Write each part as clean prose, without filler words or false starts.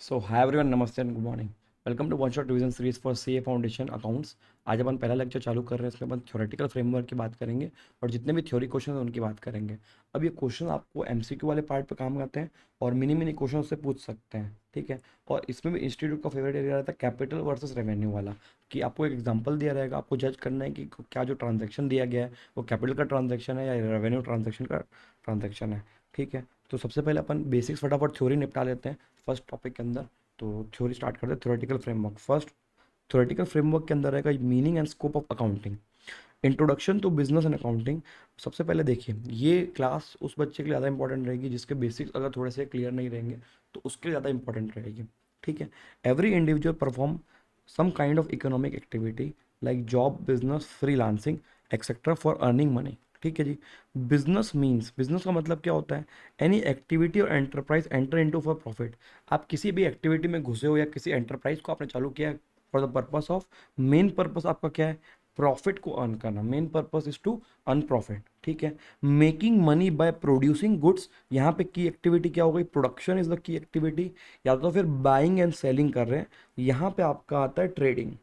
सो hi everyone, नमस्ते and good morning. Welcome to one shot revision series for CA foundation accounts. आज अपन पहला lecture चालू कर रहे हैं। इसमें अपन थ्योरेटिकल फ्रेमवर्क की बात करेंगे और जितने भी थ्योरी क्वेश्चन हैं उनकी बात करेंगे। अब ये क्वेश्चन आपको एमसीक्यू वाले पार्ट पे काम करते हैं और मिनी मिनी क्वेश्चन से पूछ सकते हैं, ठीक है। और इसमें भी इंस्टीट्यूट का फेवरेट एरिया रहता है कैपिटल वर्सेस रेवेन्यू वाला, कि आपको एक एग्जांपल दिया रहेगा, आपको जज करना है कि क्या जो ट्रांजैक्शन दिया गया है वो कैपिटल का ट्रांजैक्शन है या रेवेन्यू ट्रांजैक्शन का ट्रांजैक्शन है, ठीक है। तो सबसे पहले अपन बेसिक्स फटाफट थ्योरी निपटा लेते हैं फर्स्ट टॉपिक के अंदर। तो थ्योरी स्टार्ट करते हैं। Theoretical framework first. Theoretical framework के अंदर रहेगा meaning and scope of accounting, introduction to business and accounting. सबसे पहले देखिए, ये क्लास उस बच्चे के लिए ज़्यादा इंपॉर्टेंट रहेगी जिसके बेसिक्स अगर थोड़े से क्लियर नहीं रहेंगे तो उसके लिए ज़्यादा इंपॉर्टेंट रहेगी, ठीक है। Every individual perform some kind of economic activity like job, business, freelancing etcetera for earning money, ठीक है जी। बिजनेस मीन्स, बिजनेस का मतलब क्या होता है? एनी एक्टिविटी और enterprise enter into for profit. आप किसी भी एक्टिविटी में घुसे हो या किसी एंटरप्राइज को आपने चालू किया for the purpose of, main purpose आपका क्या है? प्रॉफिट को अर्न करना। Main purpose is to earn profit, ठीक है। Making money by producing goods, यहाँ पे की एक्टिविटी क्या हो गई? Production is the key activity. या तो फिर बाइंग एंड सेलिंग कर रहे हैं, यहाँ पे आपका आता है ट्रेडिंग।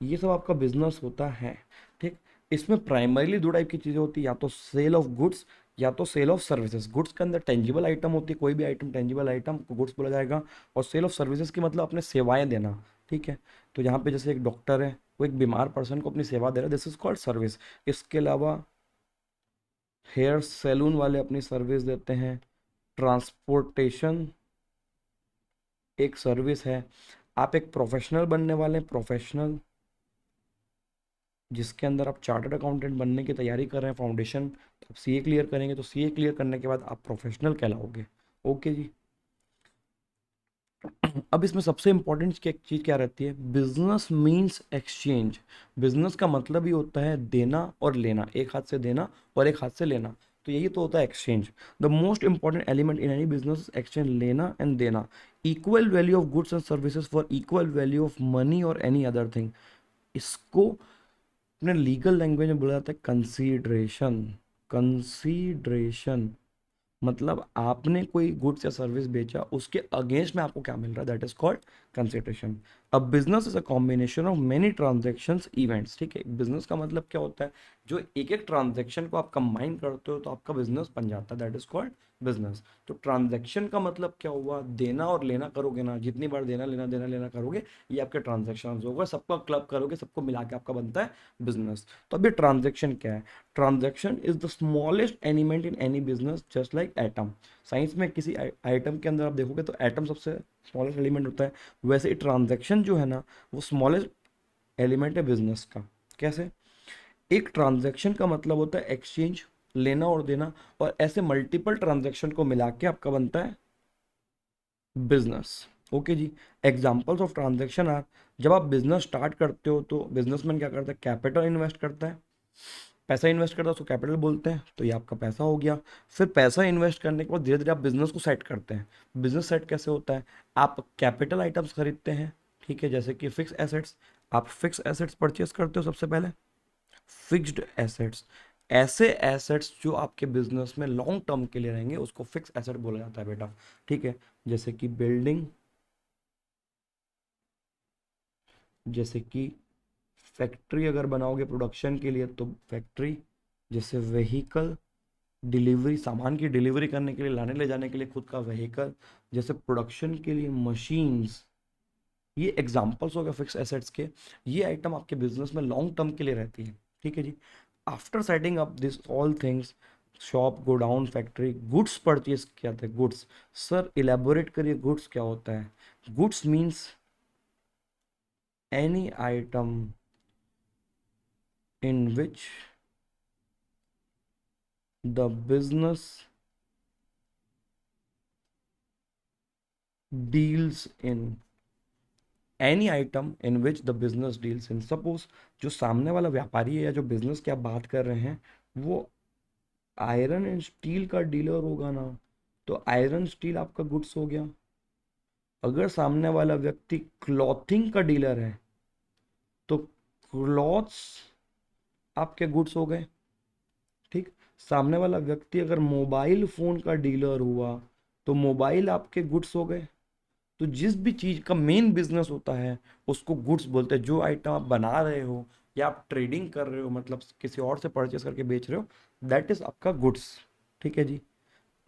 ये सब आपका बिजनेस होता है, ठीक। इसमें प्राइमरीली दो टाइप की चीज़ें होती है, या तो सेल ऑफ गुड्स या तो सेल ऑफ सर्विसेज। गुड्स के अंदर टेंजिबल आइटम होती है, कोई भी आइटम टेंजिबल आइटम को गुड्स बोला जाएगा। और सेल ऑफ सर्विसेज की मतलब अपने सेवाएं देना, ठीक है। तो यहाँ पे जैसे एक डॉक्टर है, वो एक बीमार पर्सन को अपनी सेवा दे रहा है, दिस इज कॉल्ड सर्विस। इसके अलावा हेयर सैलून वाले अपनी सर्विस देते हैं। ट्रांसपोर्टेशन एक सर्विस है। आप एक प्रोफेशनल बनने वाले हैं, प्रोफेशनल जिसके अंदर आप चार्टर्ड अकाउंटेंट बनने की तैयारी कर रहे हैं, फाउंडेशन, तो आप सीए क्लियर करेंगे, तो सीए क्लियर करने के बाद आप प्रोफेशनल कहलाओगे, ओके जी। अब इसमें सबसे इंपॉर्टेंट चीज़ क्या रहती है? Business means exchange. बिजनेस का मतलब ही होता है देना और लेना, एक हाथ से देना और एक हाथ से लेना। तो यही तो होता है exchange. The most important element in any business exchange, लेना एंड देना। Equal value of goods and services for equal value of money और एनी अदर थिंग। इसको अपने लीगल लैंग्वेज में बोला जाता है कंसीडरेशन। कंसीडरेशन मतलब आपने कोई गुड्स या सर्विस बेचा, उसके अगेंस्ट में आपको क्या मिल रहा है, दैट इज कॉल्ड कंसिडरेशन। अब business is a combination of many transactions events, ठीक है। बिजनेस का मतलब क्या होता है? जो एक एक ट्रांजेक्शन को आप कंबाइन करते हो तो आपका बिजनेस बन जाता है, दैट इज कॉल्ड बिजनेस। तो ट्रांजेक्शन का मतलब क्या हुआ? देना और लेना करोगे ना, जितनी बार देना लेना देना लेना करोगे, ये आपके ट्रांजेक्शन होगा। सबका क्लब करोगे, सबको मिला के आपका बनता है बिजनेस। तो अभी ट्रांजेक्शन क्या है? Transaction is the smallest element in any business just like atom. Science में किसी आइटम के अंदर आप देखोगे तो एटम सबसे स्मॉलेस्ट एलिमेंट होता है, वैसे ही ट्रांजैक्शन जो है ना, वो स्मॉलेस्ट एलिमेंट है बिजनेस का। कैसे? एक ट्रांजैक्शन का मतलब होता है एक्सचेंज, लेना और देना, और ऐसे मल्टीपल ट्रांजैक्शन को मिला के आपका बनता है बिजनेस, ओके जी। एग्जाम्पल्स ऑफ ट्रांजैक्शन आर, जब आप बिजनेस स्टार्ट करते हो तो बिजनेसमैन क्या करता है? कैपिटल इन्वेस्ट करता है, पैसा इन्वेस्ट करता है, उसको कैपिटल बोलते हैं, तो ये आपका पैसा हो गया। फिर पैसा इन्वेस्ट करने के बाद धीरे धीरे आप बिजनेस को सेट करते हैं। बिजनेस सेट कैसे होता है? आप कैपिटल आइटम्स खरीदते हैं, ठीक है, जैसे कि फिक्स एसेट्स। आप फिक्स एसेट्स परचेस करते हो सबसे पहले, फिक्स्ड एसेट्स। ऐसे एसेट्स जो आपके बिजनेस में लॉन्ग टर्म के लिए रहेंगे उसको फिक्स एसेट बोला जाता है बेटा, ठीक है। जैसे कि बिल्डिंग, जैसे कि फैक्ट्री अगर बनाओगे प्रोडक्शन के लिए तो फैक्ट्री, जैसे व्हीकल, डिलीवरी, सामान की डिलीवरी करने के लिए, लाने ले जाने के लिए खुद का व्हीकल, जैसे प्रोडक्शन के लिए मशीन्स। ये एग्जांपल्स हो गए फिक्स एसेट्स के। ये आइटम आपके बिजनेस में लॉन्ग टर्म के लिए रहती है, ठीक है जी। After setting up this all things, shop, godown, factory, goods purchase क्या थे? गुड्स, सर इलेबोरेट करिए, गुड्स क्या होता है? Goods means any item in which the business deals in, any item in which the business deals in. Suppose जो सामने वाला व्यापारी है या जो बिजनेस की आप बात कर रहे हैं वो आयरन एंड स्टील का डीलर होगा ना, तो आयरन स्टील आपका गुड्स हो गया। अगर सामने वाला व्यक्ति क्लॉथिंग का डीलर है तो क्लॉथ्स आपके गुड्स हो गए, ठीक। सामने वाला व्यक्ति अगर मोबाइल फोन का डीलर हुआ तो मोबाइल आपके गुड्स हो गए। तो जिस भी चीज का मेन बिजनेस होता है उसको गुड्स बोलते हैं। जो आइटम आप बना रहे हो या आप ट्रेडिंग कर रहे हो, मतलब किसी और से परचेस करके बेच रहे हो, दैट इज आपका गुड्स। ठीक है जी।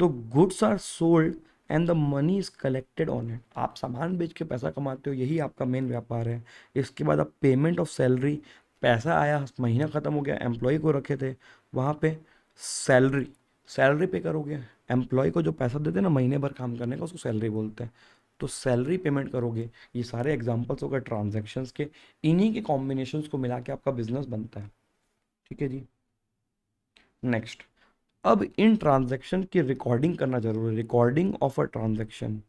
तो goods are sold and the money is collected on it. आप सामान बेच के पैसा कमाते हो, यही आपका मेन व्यापार है। इसके बाद आप पेमेंट ऑफ सैलरी, पैसा आया, महीना ख़त्म हो गया, एम्प्लॉय को रखे थे वहाँ पे सैलरी, सैलरी पे करोगे। एम्प्लॉय को जो पैसा देते हैं ना महीने भर काम करने का, उसको सैलरी बोलते हैं। तो सैलरी पेमेंट करोगे। ये सारे एग्जांपल्स हो गए ट्रांजैक्शंस के। इन्हीं के कॉम्बिनेशंस को मिला के आपका बिजनेस बनता है। ठीक है जी। नेक्स्ट, अब इन ट्रांजैक्शन की रिकॉर्डिंग करना जरूरी है। Recording of a transaction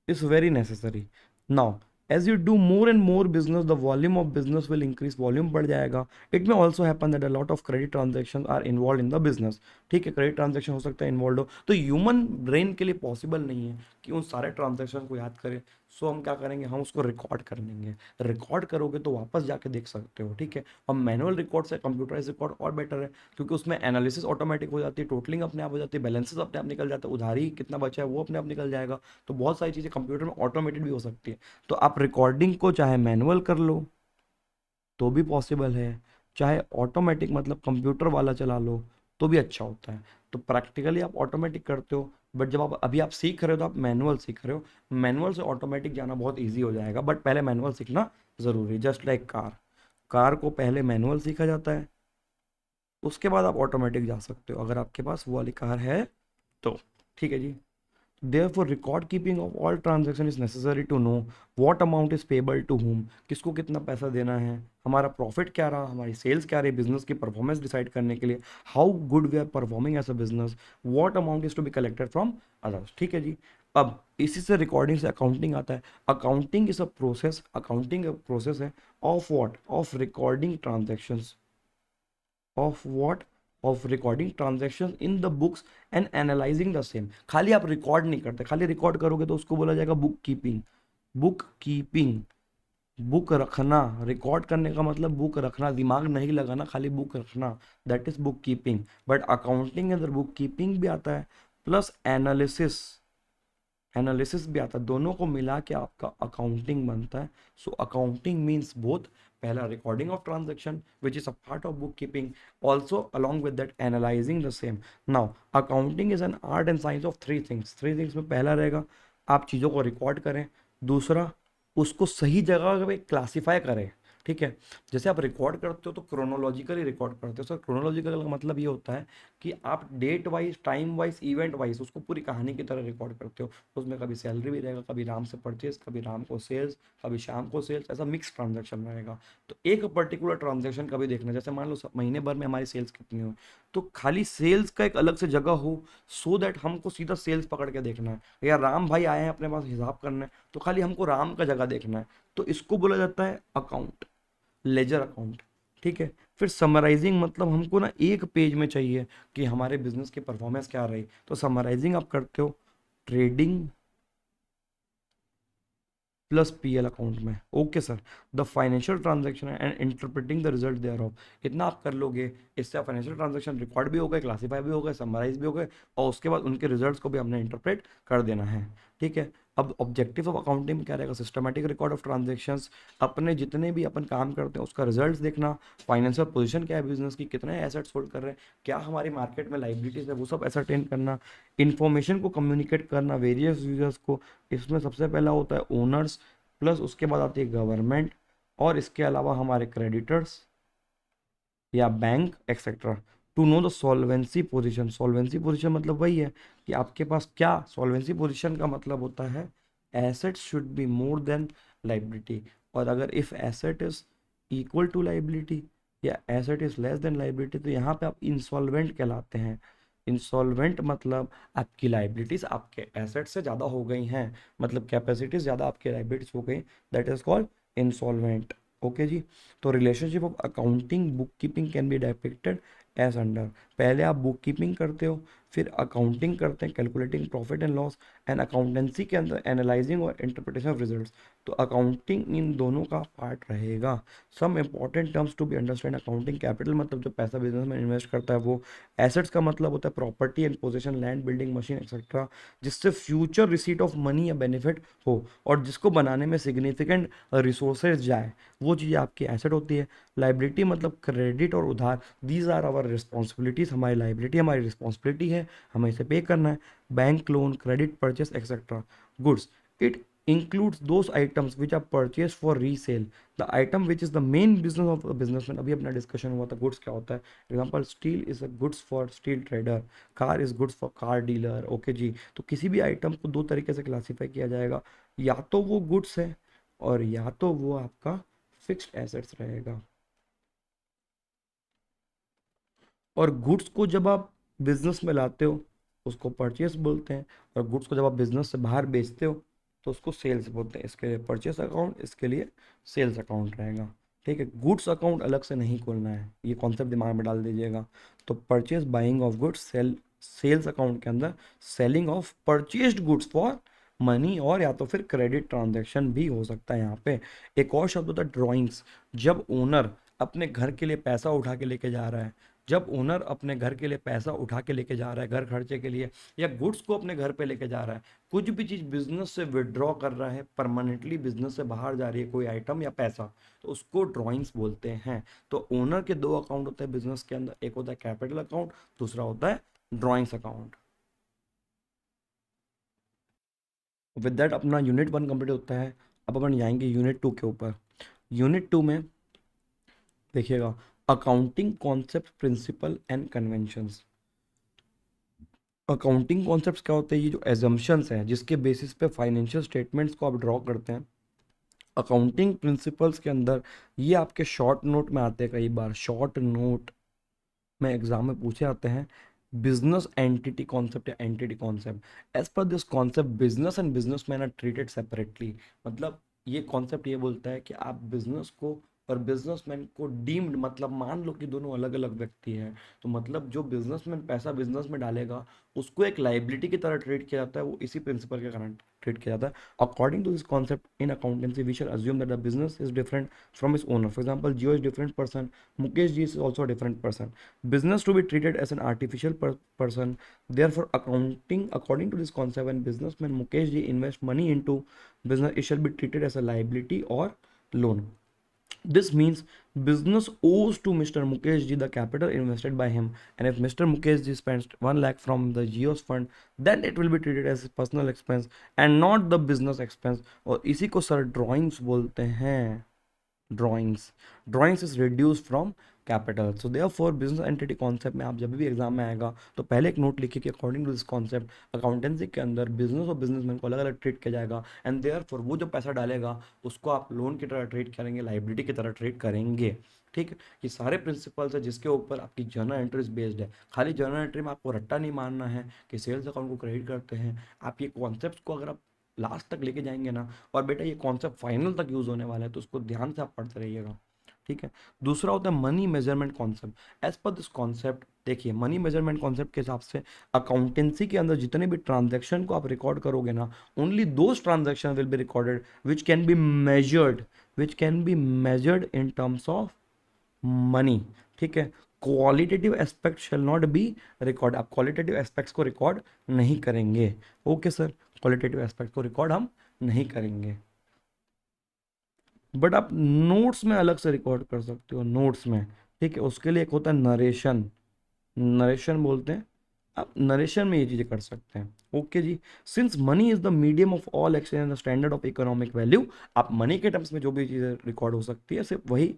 is very necessary. Now, as you do more and more business, the volume of business will increase. Volume बढ़ जाएगा. It may also happen that a lot of credit transactions are involved in the business. ठीक है, credit transaction हो सकता है involve हो, तो human brain के लिए पॉसिबल नहीं है कि उन सारे ट्रांजेक्शन को याद करें। सो हम क्या करेंगे, हम उसको रिकॉर्ड कर लेंगे। रिकॉर्ड करोगे तो वापस जाके देख सकते हो। ठीक है। और मैनुअल रिकॉर्ड से कंप्यूटराइज रिकॉर्ड और बेटर है, क्योंकि उसमें एनालिसिस ऑटोमेटिक हो जाती है, टोटलिंग अपने आप हो जाती है, बैलेंसेस अपने आप निकल जाता है, उधारी कितना बचा है वो अपने आप निकल जाएगा। तो बहुत सारी चीज़ें कंप्यूटर में ऑटोमेटेड भी हो सकती है। तो आप रिकॉर्डिंग को चाहे मैनुअल कर लो तो भी पॉसिबल है, चाहे ऑटोमेटिक मतलब कंप्यूटर वाला चला लो तो भी अच्छा होता है। तो प्रैक्टिकली आप ऑटोमेटिक करते हो, बट जब आप अभी आप सीख रहे हो तो आप मैनुअल सीख रहे हो। मैनुअल से ऑटोमेटिक जाना बहुत ईजी हो जाएगा, बट पहले मैनुअल सीखना ज़रूरी है। जस्ट लाइक कार, कार को पहले मैनुअल सीखा जाता है, उसके बाद आप ऑटोमेटिक जा सकते हो अगर आपके पास वो वाली कार है तो। ठीक है जी। Therefore, record keeping of all transaction is necessary to know what amount is payable to whom, किसको कितना पैसा देना है, हमारा प्रॉफिट क्या रहा, हमारी सेल्स क्या रही, बिजनेस की परफॉर्मेंस डिसाइड करने के लिए, how good we are performing as a business, what amount is to be collected from others. ठीक है जी। अब इसी से रिकॉर्डिंग से अकाउंटिंग आता है। Accounting is a process, accounting process है of what, of recording transactions, of what, of recording transaction in the books and analysing the same. खाली आप रिकॉर्ड नहीं करते, खाली रिकॉर्ड करोगे तो उसको बोला जाएगा book keeping. Book keeping, book रखना, रिकॉर्ड करने का मतलब बुक रखना, दिमाग नहीं लगाना, खाली बुक रखना, that is book keeping. But accounting के अंदर बुक कीपिंग भी आता है प्लस एनालिसिस, एनालिसिस भी आता है, दोनों को मिला के आपका अकाउंटिंग बनता है। सो अकाउंटिंग मीन्स बोथ, पहला recording of transaction which is a part of book keeping, also along with that analysing the same. Now accounting is an art and science of three things. Three things में पहला रहेगा आप चीज़ों को record करें, दूसरा उसको सही जगह पे क्लासीफाई करें। ठीक है। जैसे आप रिकॉर्ड करते हो तो क्रोनोलॉजिकली रिकॉर्ड करते हो। सर क्रोनोलॉजिकल का मतलब ये होता है कि आप date wise, time wise, event wise उसको पूरी कहानी की तरह रिकॉर्ड करते हो। उसमें कभी सैलरी भी रहेगा, कभी राम से परचेज, कभी राम को सेल्स, कभी शाम को सेल्स, ऐसा मिक्स ट्रांजेक्शन रहेगा। तो एक पर्टिकुलर ट्रांजेक्शन कभी देखना, जैसे मान लो महीने भर में हमारी सेल्स कितनी हो, तो खाली सेल्स का एक अलग से जगह हो, सो दैट हमको सीधा सेल्स पकड़ के देखना है। या राम भाई आए हैं अपने पास हिसाब करना है, तो खाली हमको राम का जगह देखना है। तो इसको बोला जाता है अकाउंट, लेजर अकाउंट। ठीक है। फिर समराइजिंग मतलब हमको ना एक पेज में चाहिए कि हमारे बिजनेस की परफॉर्मेंस क्या रही, तो समराइजिंग आप करते हो ट्रेडिंग प्लस पीएल अकाउंट में। Okay sir. The financial transaction and interpreting the result thereof, इतना आप कर लोगे, इससे फाइनेंशियल ट्रांजैक्शन रिकॉर्ड भी हो गए, क्लासीफाई भी हो गए, समराइज भी हो गए, और उसके बाद उनके रिजल्ट्स को भी हमने इंटरप्रेट कर देना है। ठीक है। अब ऑब्जेक्टिव ऑफ अकाउंटिंग में क्या रहेगा, सिस्टमैटिक रिकॉर्ड ऑफ ट्रांजेक्शन्स, अपने जितने भी अपन काम करते हैं उसका रिजल्ट्स देखना, फाइनेंशियल पोजीशन क्या है बिजनेस की, कितने एसेट्स होल्ड कर रहे हैं, क्या हमारी मार्केट में लाइबिलिटीज है, वो सब एसरटेन करना, इन्फॉर्मेशन को कम्युनिकेट करना वेरियस यूजर्स को। इसमें सबसे पहला होता है ओनर्स, प्लस उसके बाद आती है गवर्नमेंट, और इसके अलावा हमारे क्रेडिटर्स या bank etcetera. To know the solvency position, solvency position मतलब वही है कि आपके पास क्या, सॉल्वेंसी पोजीशन का मतलब होता है asset should be more than liability, और अगर if asset is equal to liability या asset is less than liability, तो यहाँ पे आप इंसॉल्वेंट कहलाते हैं। इंसॉल्वेंट मतलब आपकी लाइबिलिटीज आपके एसेट से ज़्यादा हो गई हैं, मतलब कैपेसिटीज ज़्यादा आपके लाइबिलिटीज हो गई, that is called insolvent. Okay जी। तो relationship of accounting book keeping can be depicted as under, पहले आप बुक कीपिंग करते हो, फिर अकाउंटिंग करते हैं, calculating profit and loss, and accountancy के अंदर एनालाइजिंग और इंटरप्रिटेशन ऑफ रिजल्ट्स। तो अकाउंटिंग इन दोनों का पार्ट रहेगा। Some important terms to be understand, accounting capital मतलब जो पैसा बिजनेस में इन्वेस्ट करता है वो, एसेट्स का मतलब होता है property and possession, land, building, machine etcetera, जिससे फ्यूचर रिसीट ऑफ मनी या बेनिफिट हो और जिसको बनाने में सिग्निफिकेंट रिसोर्सेज जाए, वो चीज़ आपकी एसेट होती है। लाइबिलिटी मतलब क्रेडिट और उधार, दीज आर आवर रिस्पॉन्सिबिलिटीज, हमारी लाइबिलिटी हमारी रिस्पॉन्सिबिलिटी है, हमें इसे पे करना है। Bank loan, credit, purchase etcetera. Goods, it includes those items which are purchased for resale, the item which is the main business of a businessman। अभी अपना डिस्कशन हुआ था गुड्स क्या होता है। Example, steel is a goods for steel trader, car is goods for car dealer. Okay जी, तो किसी भी आइटम को दो तरीके से क्लासीफाई किया जाएगा, या तो वो गुड्स है और या तो वो आपका फिक्स्ड एसेट्स रहेगा। और गुड्स को जब आप बिजनेस में लाते हो उसको परचेस बोलते हैं, और गुड्स को जब आप बिजनेस से बाहर बेचते हो तो उसको सेल्स बोलते हैं। इसके लिए परचेस अकाउंट, इसके लिए सेल्स अकाउंट रहेगा। ठीक है, गुड्स अकाउंट अलग से नहीं खोलना है, ये कॉन्सेप्ट दिमाग में डाल दीजिएगा। तो purchase buying of goods, sales account के अंदर selling of purchased goods for money, और या तो फिर क्रेडिट ट्रांजैक्शन भी हो सकता है यहाँ पे। एक और शब्द होता है ड्रॉइंग्स, जब ओनर अपने घर के लिए पैसा उठा के लेके जा रहा है, जब ओनर अपने घर के लिए पैसा उठा के लेके जा रहा है, घर खर्चे के लिए, या गुड्स को अपने घर पे लेके जा रहा है, कुछ भी चीज बिजनेस से विड्रॉ कर रहा है, परमानेंटली बिजनेस से बाहर जा रही है कोई आइटम या पैसा, तो उसको ड्रॉइंग्स बोलते हैं। तो ओनर के दो अकाउंट होते हैं बिजनेस के अंदर, एक होता है कैपिटल अकाउंट, दूसरा होता है ड्रॉइंग्स अकाउंट। विद दैट अपना यूनिट 1 कंप्लीट होता है। अब अपन जाएंगे यूनिट 2 के ऊपर। यूनिट 2 में देखिएगा, accounting concept, principle and conventions. Accounting concepts क्या होते हैं, ये जो एजम्पशंस हैं जिसके बेसिस पे फाइनेंशियल स्टेटमेंट्स को आप ड्रॉ करते हैं। अकाउंटिंग प्रिंसिपल्स के अंदर ये आपके शॉर्ट नोट में आते हैं, कई बार शॉर्ट नोट में एग्जाम में पूछे आते हैं। बिजनेस एंटिटी कॉन्सेप्ट या entity concept, as per this concept business and businessman are treated separately. मतलब ये कॉन्सेप्ट ये बोलता है कि आप बिजनेस को और बिजनेसमैन को डीम्ड, मतलब मान लो कि दोनों अलग अलग व्यक्ति हैं, तो मतलब जो बिजनेसमैन पैसा बिजनेस में डालेगा उसको एक लाइबिलिटी की तरह ट्रीट किया जाता है, वो इसी प्रिंसिपल के कारण ट्रीट किया जाता है। According to this concept in accountancy we shall assume that the business is different from is owner. For example, Jio is different person, Mukesh ji is also different person, business to be treated as an artificial person. Therefore, accounting according to this concept, when businessman Mukesh ji invest money into business, it shall be treated as a liability or loan. This means business owes to Mr. Mukesh ji the capital invested by him, and if Mr. Mukesh ji spends 1 lakh from the Geo's fund, then it will be treated as personal expense and not the business expense. और इसी को sir drawings बोलते हैं। Drawings is reduce from capital. So therefore business entity concept में आप जब भी exam में आएगा तो पहले एक नोट लिखिए कि according to this concept accountancy के अंदर बिजनेस और बिजनेसमैन को अलग अलग ट्रीट किया जाएगा, एंड देयरफॉर वो जो पैसा डालेगा उसको आप लोन की तरह ट्रीट करेंगे, लाइबिलिटी की तरह ट्रीट करेंगे। ठीक है, ये सारे प्रिंसिपल्स है जिसके ऊपर आपकी जर्नल एंट्रीज बेस्ड है। खाली जर्नल एंट्री में आपको रट्टा नहीं मारना है कि सेल्स अकाउंट को क्रेडिट करते हैं। आप ये कॉन्सेप्ट को अगर आप लास्ट तक लेके जाएंगे ना, और बेटा ये कॉन्सेप्ट फाइनल तक यूज होने वाला है, तो उसको ध्यान से आप पढ़ते रहिएगा। ठीक है, दूसरा होता है money measurement concept. As per this concept देखिए, मनी मेजरमेंट कॉन्सेप्ट के हिसाब से अकाउंटेंसी के अंदर जितने भी ट्रांजैक्शन को आप रिकॉर्ड करोगे ना, only those transaction will be recorded which can be measured, which can be measured in terms of money. ठीक है, qualitative aspect shall not be record, आप क्वालिटेटिव एस्पेक्ट्स को रिकॉर्ड नहीं करेंगे। ओके सर, क्वालिटेटिव एस्पेक्ट को record हम नहीं करेंगे, बट आप नोट्स में अलग से रिकॉर्ड कर सकते हो, नोट्स में। ठीक है, उसके लिए एक होता है नरेशन, नरेशन बोलते हैं, आप नरेशन में ये चीज़ें कर सकते हैं। ओके जी, since money is the medium of all exchange and the standard of economic value, आप मनी के टर्म्स में जो भी चीज़ें रिकॉर्ड हो सकती है सिर्फ वही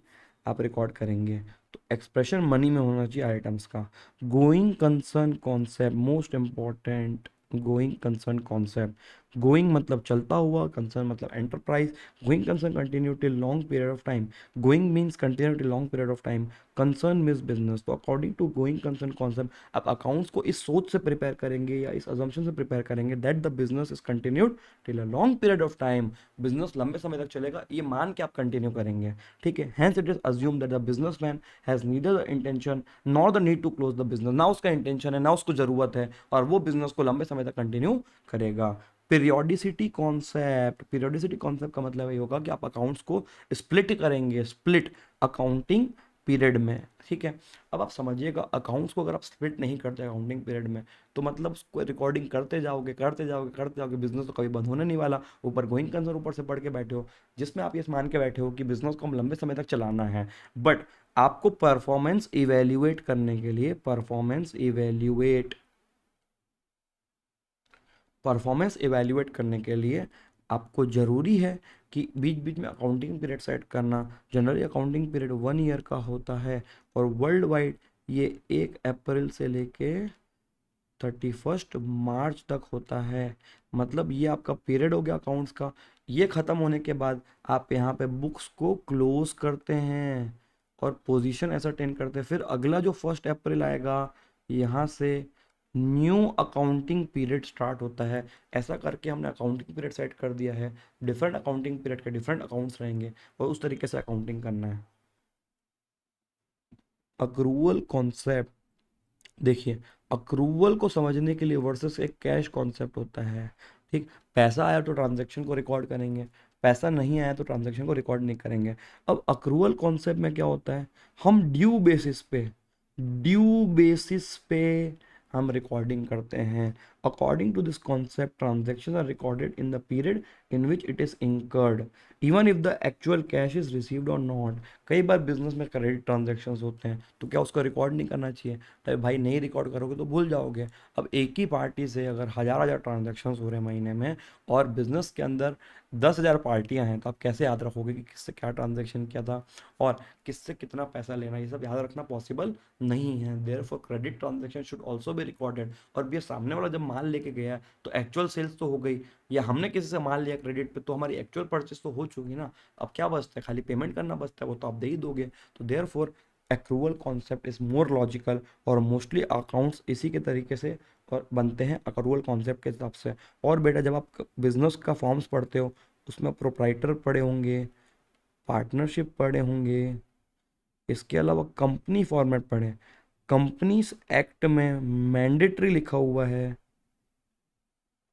आप रिकॉर्ड करेंगे। तो एक्सप्रेशन मनी में होना चाहिए आइटम्स का। Going concern concept most important, going concern concept, going मतलब चलता हुआ, कंसर्न मतलब enterprise, going concern continue till long period of time, going means continue till long period of time, concern means business. तो according to going concern concept आप accounts को इस सोच से प्रिपेयर करेंगे या इस अजम्पशन से प्रिपेयर करेंगे that the business is continued till a long period of time, business लंबे समय तक चलेगा, ये मान के आप कंटिन्यू करेंगे। ठीक है, hence it is assume that the businessman has neither the intention nor the need to close the business, ना उसका इंटेंशन है ना उसको जरूरत है और वो बिजनेस को लंबे समय तक कंटिन्यू करेगा। पीरियोडिसिटी कॉन्सेप्ट का मतलब ये होगा कि आप अकाउंट्स को स्प्लिट करेंगे, स्प्लिट अकाउंटिंग पीरियड में। ठीक है, अब आप समझिएगा अकाउंट्स को अगर आप स्प्लिट नहीं करते अकाउंटिंग पीरियड में तो मतलब उसको रिकॉर्डिंग करते जाओगे करते जाओगे करते जाओगे, बिजनेस तो कभी बंद होने नहीं वाला। ऊपर गोइंग कंसर्न ऊपर से पढ़ के बैठे हो जिसमें आप ये मान के बैठे हो कि बिजनेस को हम लंबे समय तक चलाना है। बट आपको परफॉर्मेंस इवेल्युएट करने के लिए परफॉर्मेंस इवेल्युएट करने के लिए आपको ज़रूरी है कि बीच बीच में अकाउंटिंग पीरियड सेट करना। जनरली अकाउंटिंग पीरियड 1 ईयर का होता है और वर्ल्ड वाइड ये 1 अप्रैल से लेके 31 मार्च तक होता है। मतलब ये आपका पीरियड हो गया अकाउंट्स का। ये ख़त्म होने के बाद आप यहाँ पे बुक्स को क्लोज करते हैं और पोजीशन एसरटेन करते हैं। फिर अगला जो 1 अप्रैल आएगा यहाँ से न्यू अकाउंटिंग पीरियड स्टार्ट होता है। ऐसा करके हमने अकाउंटिंग पीरियड सेट कर दिया है। डिफरेंट अकाउंटिंग पीरियड के डिफरेंट अकाउंट्स रहेंगे और उस तरीके से अकाउंटिंग करना है। अक्रूवल कॉन्सेप्ट देखिए, अक्रूवल को समझने के लिए वर्सेस एक कैश कॉन्सेप्ट होता है। ठीक, पैसा आया तो ट्रांजैक्शन को रिकॉर्ड करेंगे, पैसा नहीं आया तो ट्रांजैक्शन को रिकॉर्ड नहीं करेंगे। अब अक्रूवल कॉन्सेप्ट में क्या होता है, हम ड्यू बेसिस पे हम रिकॉर्डिंग करते हैं। According to this concept transaction are recorded in the period in which it is incurred even if the actual cash is received और नॉट। कई बार बिजनेस में क्रेडिट ट्रांजैक्शंस होते हैं तो क्या उसको रिकॉर्ड नहीं करना चाहिए? तो भाई नहीं रिकॉर्ड करोगे तो भूल जाओगे। अब एक ही पार्टी से अगर हजार हजार ट्रांजैक्शंस हो रहे हैं महीने में और बिजनेस के अंदर 10,000 पार्टियां हैं तो आप कैसे याद रखोगे कि किससे क्या ट्रांजैक्शन किया था और किससे कितना पैसा लेना? ये सब याद रखना पॉसिबल नहीं है। Therefore credit transaction should also be recorded. और ये सामने वाला जब माल लेके गया तो एक्चुअल सेल्स तो हो गई, या हमने किसी से माल लिया क्रेडिट पे तो हमारी एक्चुअल परचेस तो हो चुकी ना। अब क्या बचता है? खाली पेमेंट करना बचता है, वो तो आप दे ही दोगे। तो therefore accrual concept is more logical और मोस्टली अकाउंट्स इसी के तरीके से और बनते हैं अक्रूवल कॉन्सेप्ट के हिसाब से। और बेटा जब आप बिजनेस का फॉर्म्स पढ़ते हो उसमें प्रोप्राइटर पढ़े होंगे, पार्टनरशिप पढ़े होंगे, इसके अलावा कंपनी फॉर्मेट पढ़े। कंपनीज एक्ट में मैंडेटरी लिखा हुआ है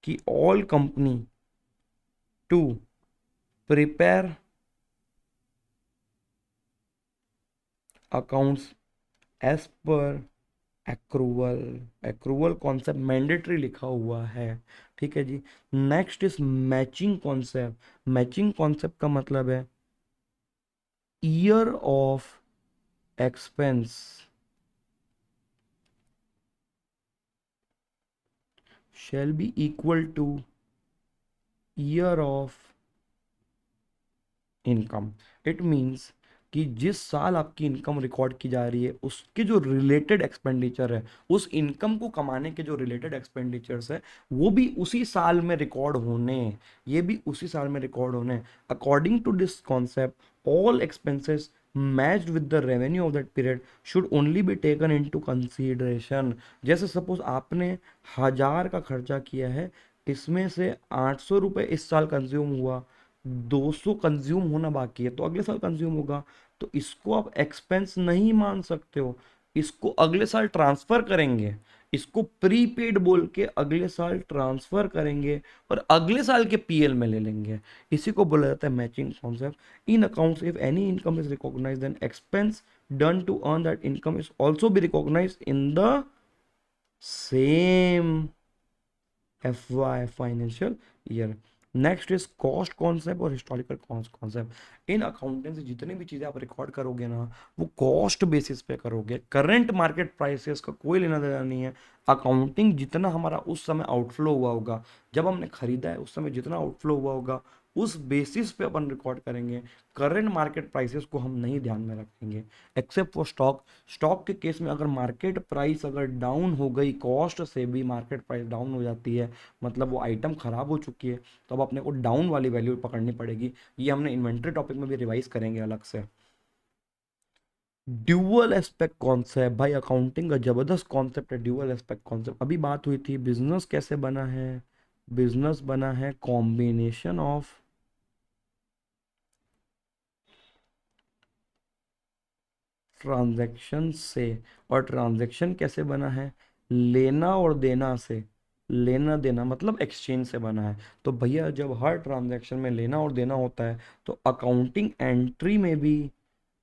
कि all company to prepare accounts as per accrual. Accrual concept mandatory लिखा हुआ है। ठीक है जी। Next is matching concept. Matching concept का मतलब है year of expense shall be equal to year of income. It means कि जिस साल आपकी इनकम रिकॉर्ड की जा रही है उसके जो रिलेटेड एक्सपेंडिचर है, उस इनकम को कमाने के जो रिलेटेड एक्सपेंडिचर्स है वो भी उसी साल में रिकॉर्ड होने, ये भी उसी साल में रिकॉर्ड होने। According to this concept all expenses matched with the revenue of that period should only be taken into consideration. जैसे सपोज आपने 1,000 का खर्चा किया है, इसमें से 800 रुपये इस साल कंज्यूम हुआ, 200 कंज्यूम होना बाकी है तो अगले साल कंज्यूम होगा। तो इसको आप एक्सपेंस नहीं मान सकते हो, इसको अगले साल ट्रांसफर करेंगे, इसको प्रीपेड बोल के अगले साल ट्रांसफर करेंगे और अगले साल के पीएल में ले लेंगे। इसी को बोला जाता है matching concept. In accounts if any income is recognised then expense done to earn that income is also be recognised in the same FY financial year. Next is cost concept और historical cost concept. In accountancy जितनी भी चीज़ें आप record करोगे ना वो cost basis पे करोगे, करंट मार्केट प्राइसेस का कोई लेना देना नहीं है। अकाउंटिंग जितना हमारा उस समय आउटफ्लो हुआ होगा, जब हमने खरीदा है उस समय जितना आउटफ्लो हुआ होगा, उस बेसिस पे अपन रिकॉर्ड करेंगे। करंट मार्केट प्राइसेस को हम नहीं ध्यान में रखेंगे, एक्सेप्ट फॉर स्टॉक। स्टॉक के केस में अगर मार्केट प्राइस अगर डाउन हो गई, कॉस्ट से भी मार्केट प्राइस डाउन हो जाती है, मतलब वो आइटम खराब हो चुकी है, तो अब अपने को डाउन वाली वैल्यू पकड़नी पड़ेगी। ये हमने इन्वेंट्री टॉपिक में भी रिवाइज करेंगे अलग से। ड्यूअल एस्पेक्ट कॉन्सेप्ट, भाई अकाउंटिंग का जबरदस्त कॉन्सेप्ट है ड्यूअल एस्पेक्ट कॉन्सेप्ट। अभी बात हुई थी बिजनेस कैसे बना है। बिजनेस बना है कॉम्बिनेशन ऑफ ट्रांजैक्शन से, और ट्रांजैक्शन कैसे बना है, लेना और देना से। लेना देना मतलब एक्सचेंज से बना है। तो भैया जब हर ट्रांजैक्शन में लेना और देना होता है, तो अकाउंटिंग एंट्री में भी,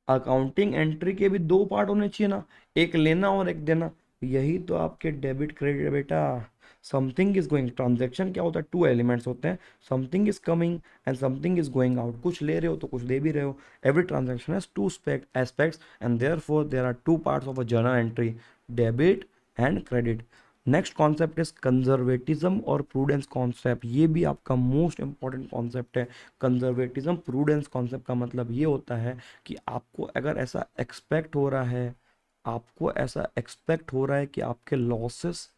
अकाउंटिंग एंट्री के भी दो पार्ट होने चाहिए ना, एक लेना और एक देना। यही तो आपके डेबिट क्रेडिट है बेटा। समथिंग इज गोइंग, ट्रांजैक्शन क्या होता है, टू एलिमेंट्स होते हैं, something is coming and something is going out. कुछ ले रहे हो तो कुछ दे भी रहे हो। Every transaction has two aspects and therefore there are two parts of a journal entry, debit and credit. Next concept is conservatism और प्रूडेंस कॉन्सेप्ट। ये भी आपका मोस्ट इंपॉर्टेंट कॉन्सेप्ट है। कंजर्वेटिज्म प्रूडेंस कॉन्सेप्ट का मतलब ये होता है कि आपको अगर ऐसा एक्सपेक्ट हो रहा है, आपको ऐसा एक्सपेक्ट हो रहा है कि आपके लॉसेस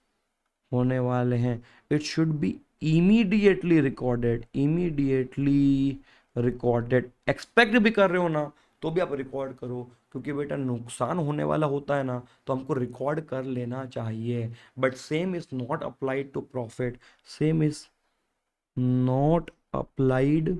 होने वाले हैं, it should be immediately recorded. Immediately recorded, expect भी कर रहे हो ना तो भी आप रिकॉर्ड करो, क्योंकि बेटा नुकसान होने वाला होता है ना, तो हमको रिकॉर्ड कर लेना चाहिए। But same is not applied to profit. Same is not applied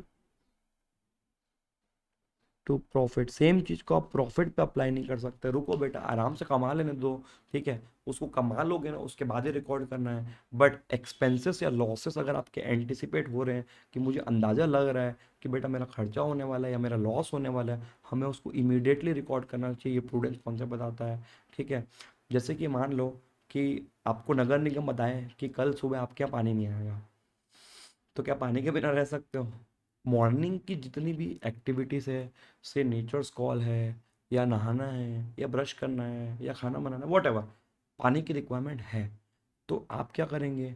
to profit. Same चीज को आप प्रॉफिट पे अप्लाई नहीं कर सकते। रुको बेटा, आराम से कमा लेने दो, ठीक है, उसको कमा लोगे ना उसके बाद ही रिकॉर्ड करना है। बट एक्सपेंसेस या लॉसेस अगर आपके एंटिसिपेट हो रहे हैं, कि मुझे अंदाजा लग रहा है कि बेटा मेरा खर्चा होने वाला है या मेरा लॉस होने वाला है, हमें उसको इमीडिएटली रिकॉर्ड करना चाहिए। प्रूडेंस कॉन्सेप्ट बताता है, ठीक है। जैसे कि मान लो कि आपको नगर निगम बताए कि कल सुबह आपके यहाँ पानी नहीं आएगा, तो क्या पानी के बिना रह सकते हो। मॉर्निंग की जितनी भी एक्टिविटीज़ है, से नेचर्स कॉल है, या नहाना है, या ब्रश करना है, या खाना बनाना, वॉट एवर, पानी की रिक्वायरमेंट है। तो आप क्या करेंगे,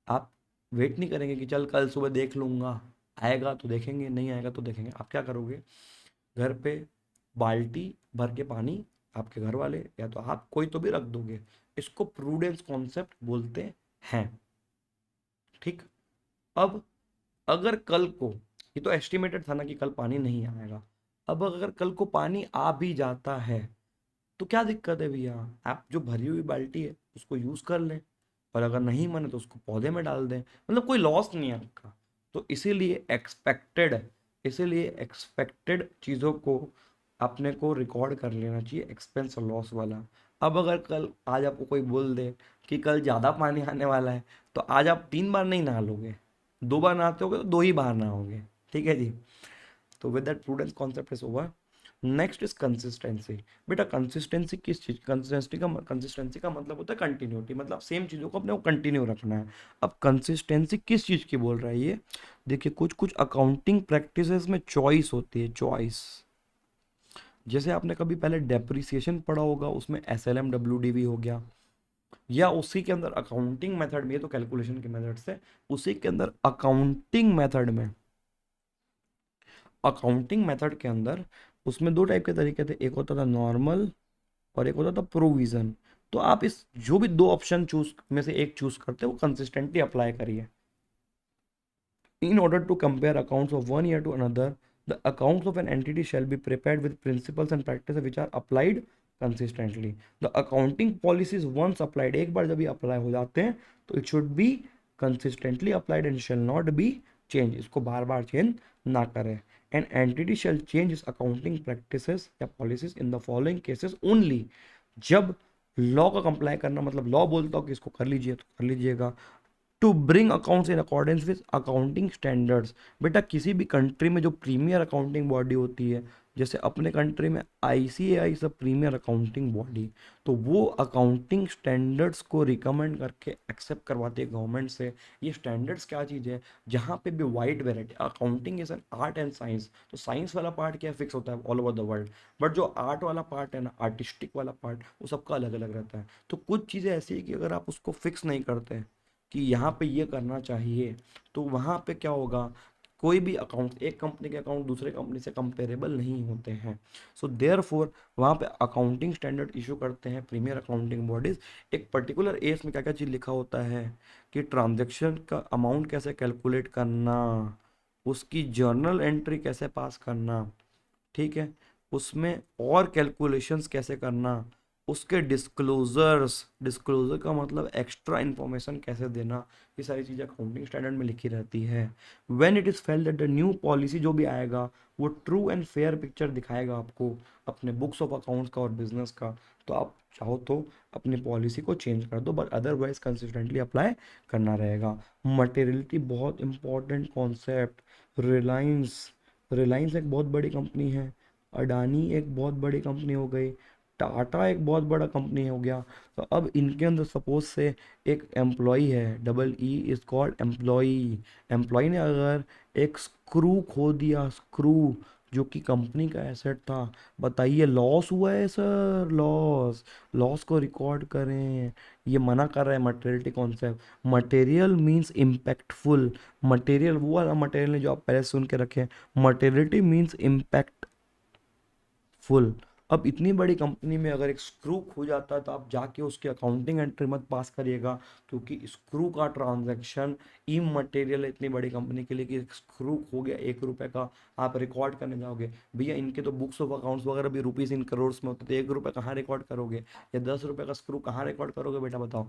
आप वेट नहीं करेंगे कि चल कल सुबह देख लूँगा, आएगा तो देखेंगे, नहीं आएगा तो देखेंगे। आप क्या करोगे, घर पे बाल्टी भर के पानी, आपके घर वाले या तो आप कोई तो भी रख दोगे। इसको प्रूडेंस कॉन्सेप्ट बोलते हैं, ठीक। अब अगर कल को, ये तो एस्टिमेटेड था ना कि कल पानी नहीं आएगा, अब अगर कल को पानी आ भी जाता है तो क्या दिक्कत है भैया, आप जो भरी हुई बाल्टी है उसको यूज कर लें, और अगर नहीं माने तो उसको पौधे में डाल दें, मतलब कोई लॉस नहीं है आपका। तो इसीलिए एक्सपेक्टेड चीज़ों को अपने को रिकॉर्ड कर लेना चाहिए, एक्सपेंस और लॉस वाला। अब अगर कल आज आपको कोई बोल दे कि कल ज़्यादा पानी आने वाला है, तो आज आप 3 बार नहीं नहा लोगे, 2 बार नहाते होगे तो 2 ही बार नहाओगे, ठीक है जी। तो with that prudence concept is over. Next is consistency. बेटा कंसिस्टेंसी किस चीज, कंसिस्टेंसी का मतलब होता है कंटिन्यूटी, मतलब सेम चीज़ों को अपने को कंटिन्यू रखना है। अब कंसिस्टेंसी किस चीज़ की बोल रहा है ये, देखिए कुछ कुछ अकाउंटिंग प्रैक्टिसेस में चॉइस होती है, चॉइस। जैसे आपने कभी पहले डेप्रिसिएशन पढ़ा होगा, उसमें SLM WDV हो गया, या उसी के अंदर अकाउंटिंग मेथड में, ये तो कैलकुलेशन के मेथड से, उसी के अंदर अकाउंटिंग मेथड में, अकाउंटिंग मेथड के अंदर उसमें दो टाइप के तरीके थे, एक होता था नॉर्मल और एक होता था प्रोविजन। तो आप इस जो भी दो ऑप्शन चूज में से एक चूज करते हो, वो कंसिस्टेंटली अप्लाई करिए। In order to compare accounts of one year to another, the accounts of an entity shall be prepared with principles and practices which are applied consistently. The accounting policies once applied, एक बार जब ये apply हो जाते हैं तो it should be consistently applied and shall not be changed. इसको बार बार change ना करें। An entity shall change its accounting practices या policies in the following cases only. जब लॉ का कंप्लाई करना, मतलब लॉ बोलता हो कि इसको कर लीजिए तो कर लीजिएगा, to bring accounts in accordance with accounting standards. बेटा किसी भी कंट्री में जो प्रीमियर अकाउंटिंग बॉडी होती है, जैसे अपने कंट्री में आईसीएआई सब प्रीमियर अकाउंटिंग बॉडी, तो वो अकाउंटिंग स्टैंडर्ड्स को रिकमेंड करके एक्सेप्ट करवाती है गवर्नमेंट से। ये स्टैंडर्ड्स क्या चीज़ है, जहाँ पे भी wide variety, accounting is an art and science, तो साइंस वाला पार्ट क्या फिक्स होता है all over the world, but जो आर्ट वाला पार्ट है ना, आर्टिस्टिक वाला पार्ट, वो सबका अलग अलग रहता है। तो कुछ चीज़ें ऐसी है कि अगर आप उसको फिक्स नहीं करते कि यहाँ पे ये करना चाहिए, तो वहाँ पे क्या होगा, कोई भी अकाउंट, एक कंपनी के अकाउंट दूसरे कंपनी से कंपेरेबल नहीं होते हैं। सो देयर फोर वहाँ पे अकाउंटिंग स्टैंडर्ड इशू करते हैं प्रीमियर अकाउंटिंग बॉडीज। एक पर्टिकुलर एज में क्या क्या चीज़ लिखा होता है कि ट्रांजेक्शन का अमाउंट कैसे कैलकुलेट करना, उसकी जर्नल एंट्री कैसे पास करना, ठीक है, उसमें और कैलकुलेशंस कैसे करना, उसके डिस्क्लोजर्स, डिस्क्लोजर का मतलब एक्स्ट्रा इंफॉर्मेशन कैसे देना, ये सारी चीज़ें अकाउंटिंग स्टैंडर्ड में लिखी रहती है। When it is felt that the new policy जो भी आएगा वो ट्रू एंड फेयर पिक्चर दिखाएगा आपको अपने बुक्स ऑफ अकाउंट्स का और बिजनेस का, तो आप चाहो तो अपनी पॉलिसी को चेंज कर दो, बट अदरवाइज कंसिस्टेंटली अप्लाई करना रहेगा। मटेरियलिटी बहुत इंपॉर्टेंट कॉन्सेप्ट। रिलायंस, रिलायंस एक बहुत बड़ी कंपनी है, अडानी एक बहुत बड़ी कंपनी हो गई, टाटा एक बहुत बड़ा कंपनी हो गया। तो अब इनके अंदर सपोज से एक एम्प्लॉय है, double E is called employee. Employee ने अगर एक स्क्रू खो दिया, स्क्रू जो कि कंपनी का एसेट था, बताइए लॉस हुआ है सर, लॉस। लॉस को रिकॉर्ड करें, ये मना कर रहा है materiality concept. Material means impactful, material वो वाला मटेरियल है जो आप पहले सुन के रखें, मटेरियलिटी मीन्स इम्पैक्ट फुल। अब इतनी बड़ी कंपनी में अगर एक स्क्रू खो जाता है तो आप जाके उसकी अकाउंटिंग एंट्री मत पास करिएगा, क्योंकि स्क्रू का ट्रांजैक्शन इमटेरियल है इतनी बड़ी कंपनी के लिए, कि स्क्रू खो गया 1 रुपए का, आप रिकॉर्ड करने जाओगे, भैया इनके तो बुक्स ऑफ अकाउंट्स वगैरह भी रुपीज इन करोड्स में होते, तो 1 रुपए कहाँ रिकॉर्ड करोगे, या 10 रुपए का स्क्रू कहाँ रिकॉर्ड करोगे बेटा बताओ।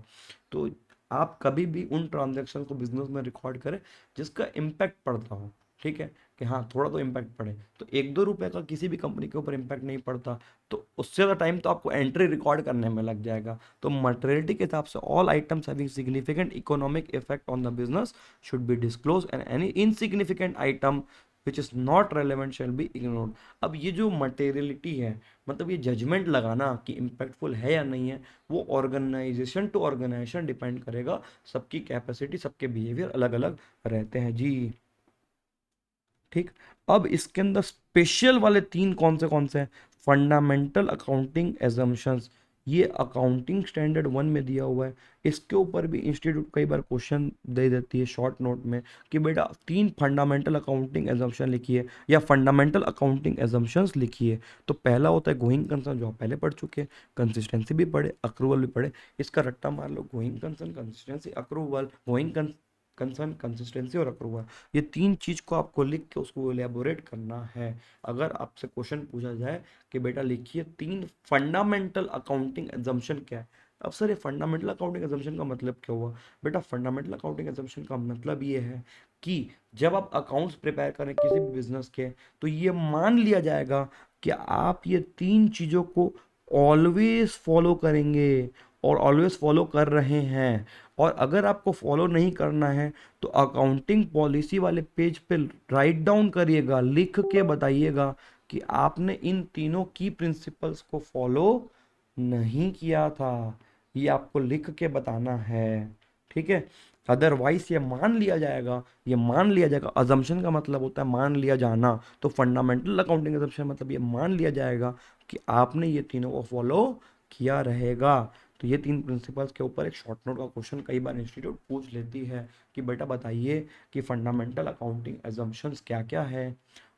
तो आप कभी भी उन ट्रांजेक्शन को बिजनेस में रिकॉर्ड करें जिसका इम्पैक्ट पड़ता हो, ठीक है, कि हाँ थोड़ा तो इम्पैक्ट पड़े। तो 1-2 रुपए का किसी भी कंपनी के ऊपर इम्पैक्ट नहीं पड़ता, तो उससे ज़्यादा टाइम तो आपको एंट्री रिकॉर्ड करने में लग जाएगा। तो मटेरियलिटी के हिसाब से all items having significant economic effect on the business should be disclose, and any insignificant item which is not relevant shall be ignored. अब ये जो मटेरियलिटी है, मतलब ये जजमेंट लगाना कि इम्पैक्टफुल है या नहीं है, वो ऑर्गेनाइजेशन टू ऑर्गेनाइजेशन डिपेंड करेगा, सबकी कैपेसिटी सबके बिहेवियर अलग अलग रहते हैं जी, ठीक। अब इसके अंदर स्पेशल वाले तीन कौन से हैं, फंडामेंटल अकाउंटिंग एजम्पशंस, ये अकाउंटिंग स्टैंडर्ड 1 में दिया हुआ है। इसके ऊपर भी इंस्टीट्यूट कई बार क्वेश्चन दे देती है शॉर्ट नोट में कि बेटा 3 फंडामेंटल अकाउंटिंग एजम्पशन लिखिए या फंडामेंटल अकाउंटिंग एजम्पशंस लिखिए। तो पहला होता है गोइंग कंसर्न, जो आप पहले पढ़ चुके हैं, कंसिस्टेंसी भी पढ़े, अक्रूवल भी पढ़े, इसका रट्टा मार लो, going concern, consistency, accrual, going concern, consistency और अक्रूवल, ये तीन चीज को आपको लिख के उसको एलेबोरेट करना है। अगर आपसे क्वेश्चन पूछा जाए कि बेटा लिखिए 3 फंडामेंटल अकाउंटिंग एजम्पशन क्या है, अब सर ये फंडामेंटल अकाउंटिंग एजम्पशन का मतलब क्या हुआ, बेटा फंडामेंटल अकाउंटिंग एजम्पशन का मतलब ये है कि जब आप अकाउंट्स प्रिपेयर करें किसी भी बिजनेस के, तो ये मान लिया जाएगा कि आप ये 3 चीजों को ऑलवेज फॉलो करेंगे और ऑलवेज फॉलो कर रहे हैं। और अगर आपको फॉलो नहीं करना है तो अकाउंटिंग पॉलिसी वाले पेज पे राइट डाउन करिएगा, लिख के बताइएगा कि आपने इन तीनों की प्रिंसिपल्स को फॉलो नहीं किया था, ये आपको लिख के बताना है, ठीक है। अदरवाइज ये मान लिया जाएगा, ये मान लिया जाएगा, अजम्पशन का मतलब होता है मान लिया जाना, तो फंडामेंटल अकाउंटिंग अजम्पशन मतलब ये मान लिया जाएगा कि आपने ये तीनों को फॉलो किया रहेगा। तो ये 3 प्रिंसिपल्स के ऊपर एक शॉर्ट नोट का क्वेश्चन कई बार इंस्टीट्यूट पूछ लेती है कि बेटा बताइए कि फंडामेंटल अकाउंटिंग एजम्पशंस क्या क्या है,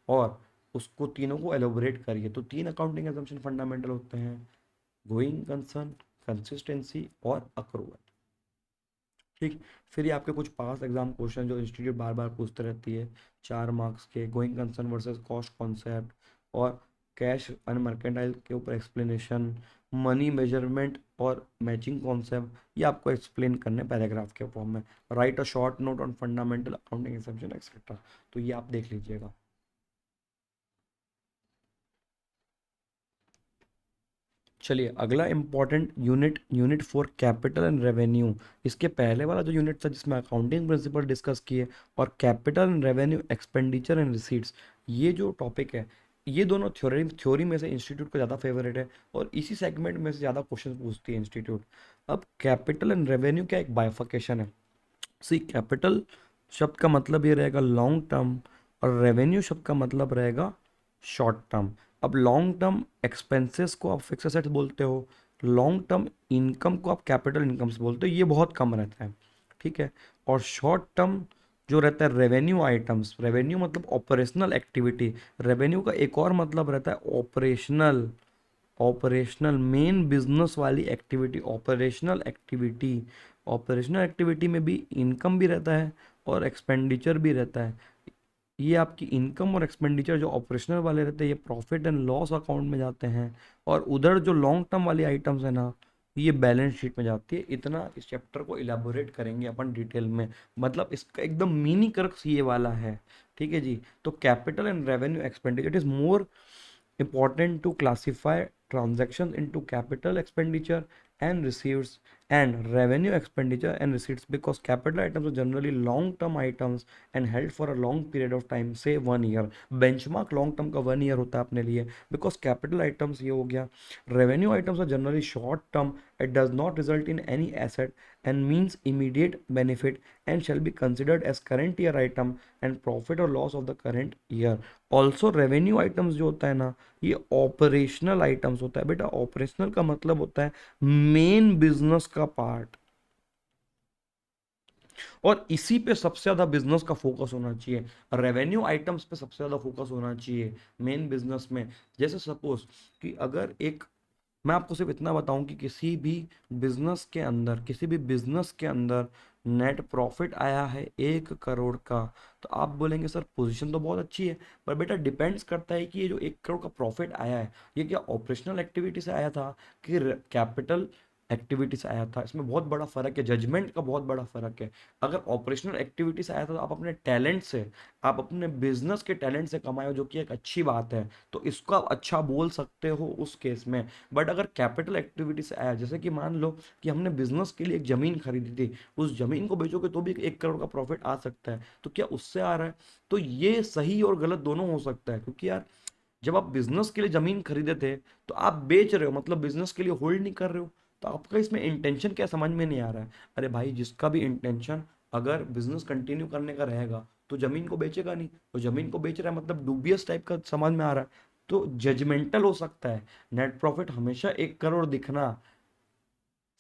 और उसको तीनों को एलोबरेट करिए। तो 3 अकाउंटिंग एजम्पशन फंडामेंटल होते हैं, गोइंग कंसर्न, कंसिस्टेंसी और अक्रूवल, ठीक। फिर ये आपके कुछ पास एग्जाम क्वेश्चन जो इंस्टीट्यूट बार बार पूछते रहती है, 4 मार्क्स के, going concern versus cost concept, और कैश एंड मर्केंटाइल के ऊपर एक्सप्लेनेशन, मनी मेजरमेंट और मैचिंग कॉन्सेप्ट, ये आपको एक्सप्लेन करने पैराग्राफ के फॉर्म में। Right a short note on fundamental accounting exemption etcetera, तो ये आप देख लीजिएगा। चलिए अगला important unit, unit for capital and revenue. इसके पहले वाला जो यूनिट था जिसमें अकाउंटिंग प्रिंसिपल डिस्कस किए, और capital and revenue, expenditure and receipts, ये जो टॉपिक है, ये दोनों थ्योरी थ्योरी में से इंस्टीट्यूट को ज़्यादा फेवरेट है, और इसी सेगमेंट में से ज़्यादा क्वेश्चन पूछती है इंस्टीट्यूट। अब कैपिटल एंड रेवेन्यू क्या एक बाइफर्केशन है। सी कैपिटल शब्द का मतलब ये रहेगा लॉन्ग टर्म, और रेवेन्यू शब्द का मतलब रहेगा शॉर्ट टर्म। अब लॉन्ग टर्म एक्सपेंसेस को आप फिक्स एसेट्स बोलते हो, लॉन्ग टर्म इनकम को आप कैपिटल इनकम से बोलते हो, ये बहुत कम रहता है, ठीक है। और शॉर्ट टर्म जो रहता है रेवेन्यू आइटम्स, रेवेन्यू मतलब ऑपरेशनल एक्टिविटी, रेवेन्यू का एक और मतलब रहता है ऑपरेशनल, ऑपरेशनल मेन बिजनेस वाली activity, operational activity. Operational activity में भी इनकम भी रहता है और एक्सपेंडिचर भी रहता है। ये आपकी इनकम और एक्सपेंडिचर जो ऑपरेशनल वाले रहते हैं, ये प्रॉफिट एंड लॉस अकाउंट में जाते हैं, और उधर जो लॉन्ग टर्म वाली आइटम्स है ना, ये बैलेंस शीट में जाती है। इतना इस चैप्टर को इलाबोरेट करेंगे अपन डिटेल में, मतलब इसका एकदम मिनी क्रक्स ये वाला है, ठीक है जी। तो capital and revenue expenditure, it is more important to classify transactions into capital expenditure and receipts, and revenue expenditure and receipts, because capital items are generally long term items and held for a long period of time, say 1 year। benchmark long term का 1 year होता है अपने लिए, because capital items ये हो गया। revenue items are generally short term, it does not result in any asset and means immediate benefit and shall be considered as current year item and profit or loss of the current year। Also revenue items जो होता है ना, ये operational items होता है बेटा। Operational का मतलब होता है मेन बिजनेस का पार्ट, और इसी पे सबसे ज्यादा बिजनेस का फोकस होना चाहिए। रेवेन्यू आइटम्स पे सबसे ज्यादा फोकस होना चाहिए मेन बिजनेस में। जैसे सपोज कि अगर एक, मैं आपको सिर्फ इतना बताऊं कि किसी भी बिजनेस के अंदर, किसी भी बिजनेस के अंदर नेट प्रॉफिट आया है 1 करोड़ का, तो आप बोलेंगे सर पोजीशन तो बहुत अच्छी है, पर बेटा डिपेंड्स करता है कि ये जो 1 करोड़ का प्रॉफिट आया है, ये क्या ऑपरेशनल एक्टिविटी से आया था कि कैपिटल एक्टिविटी से आया था। इसमें बहुत बड़ा फर्क है, जजमेंट का बहुत बड़ा फर्क है। अगर ऑपरेशनल एक्टिविटी से आया था तो आप अपने टैलेंट से, आप अपने बिजनेस के टैलेंट से कमाए हो, जो कि एक अच्छी बात है, तो इसको आप अच्छा बोल सकते हो उस केस में। बट अगर कैपिटल एक्टिविटी से आया, जैसे कि मान लो कि हमने बिजनेस के लिए एक जमीन खरीदी थी, उस जमीन को बेचोगे तो भी 1 करोड़ का प्रॉफिट आ सकता है, तो क्या उससे आ रहा है? तो ये सही और गलत दोनों हो सकता है, क्योंकि यार जब आप बिजनेस के लिए जमीन खरीदे थे तो आप बेच रहे हो, मतलब बिजनेस के लिए होल्ड नहीं कर रहे हो, तो आपका इसमें इंटेंशन क्या समझ में नहीं आ रहा है। अरे भाई जिसका भी इंटेंशन अगर बिजनेस कंटिन्यू करने का रहेगा तो जमीन को बेचेगा नहीं, तो जमीन को बेच रहा है मतलब डूबियस टाइप का समझ में आ रहा है, तो जजमेंटल हो सकता है। नेट प्रॉफिट हमेशा 1 करोड़ दिखना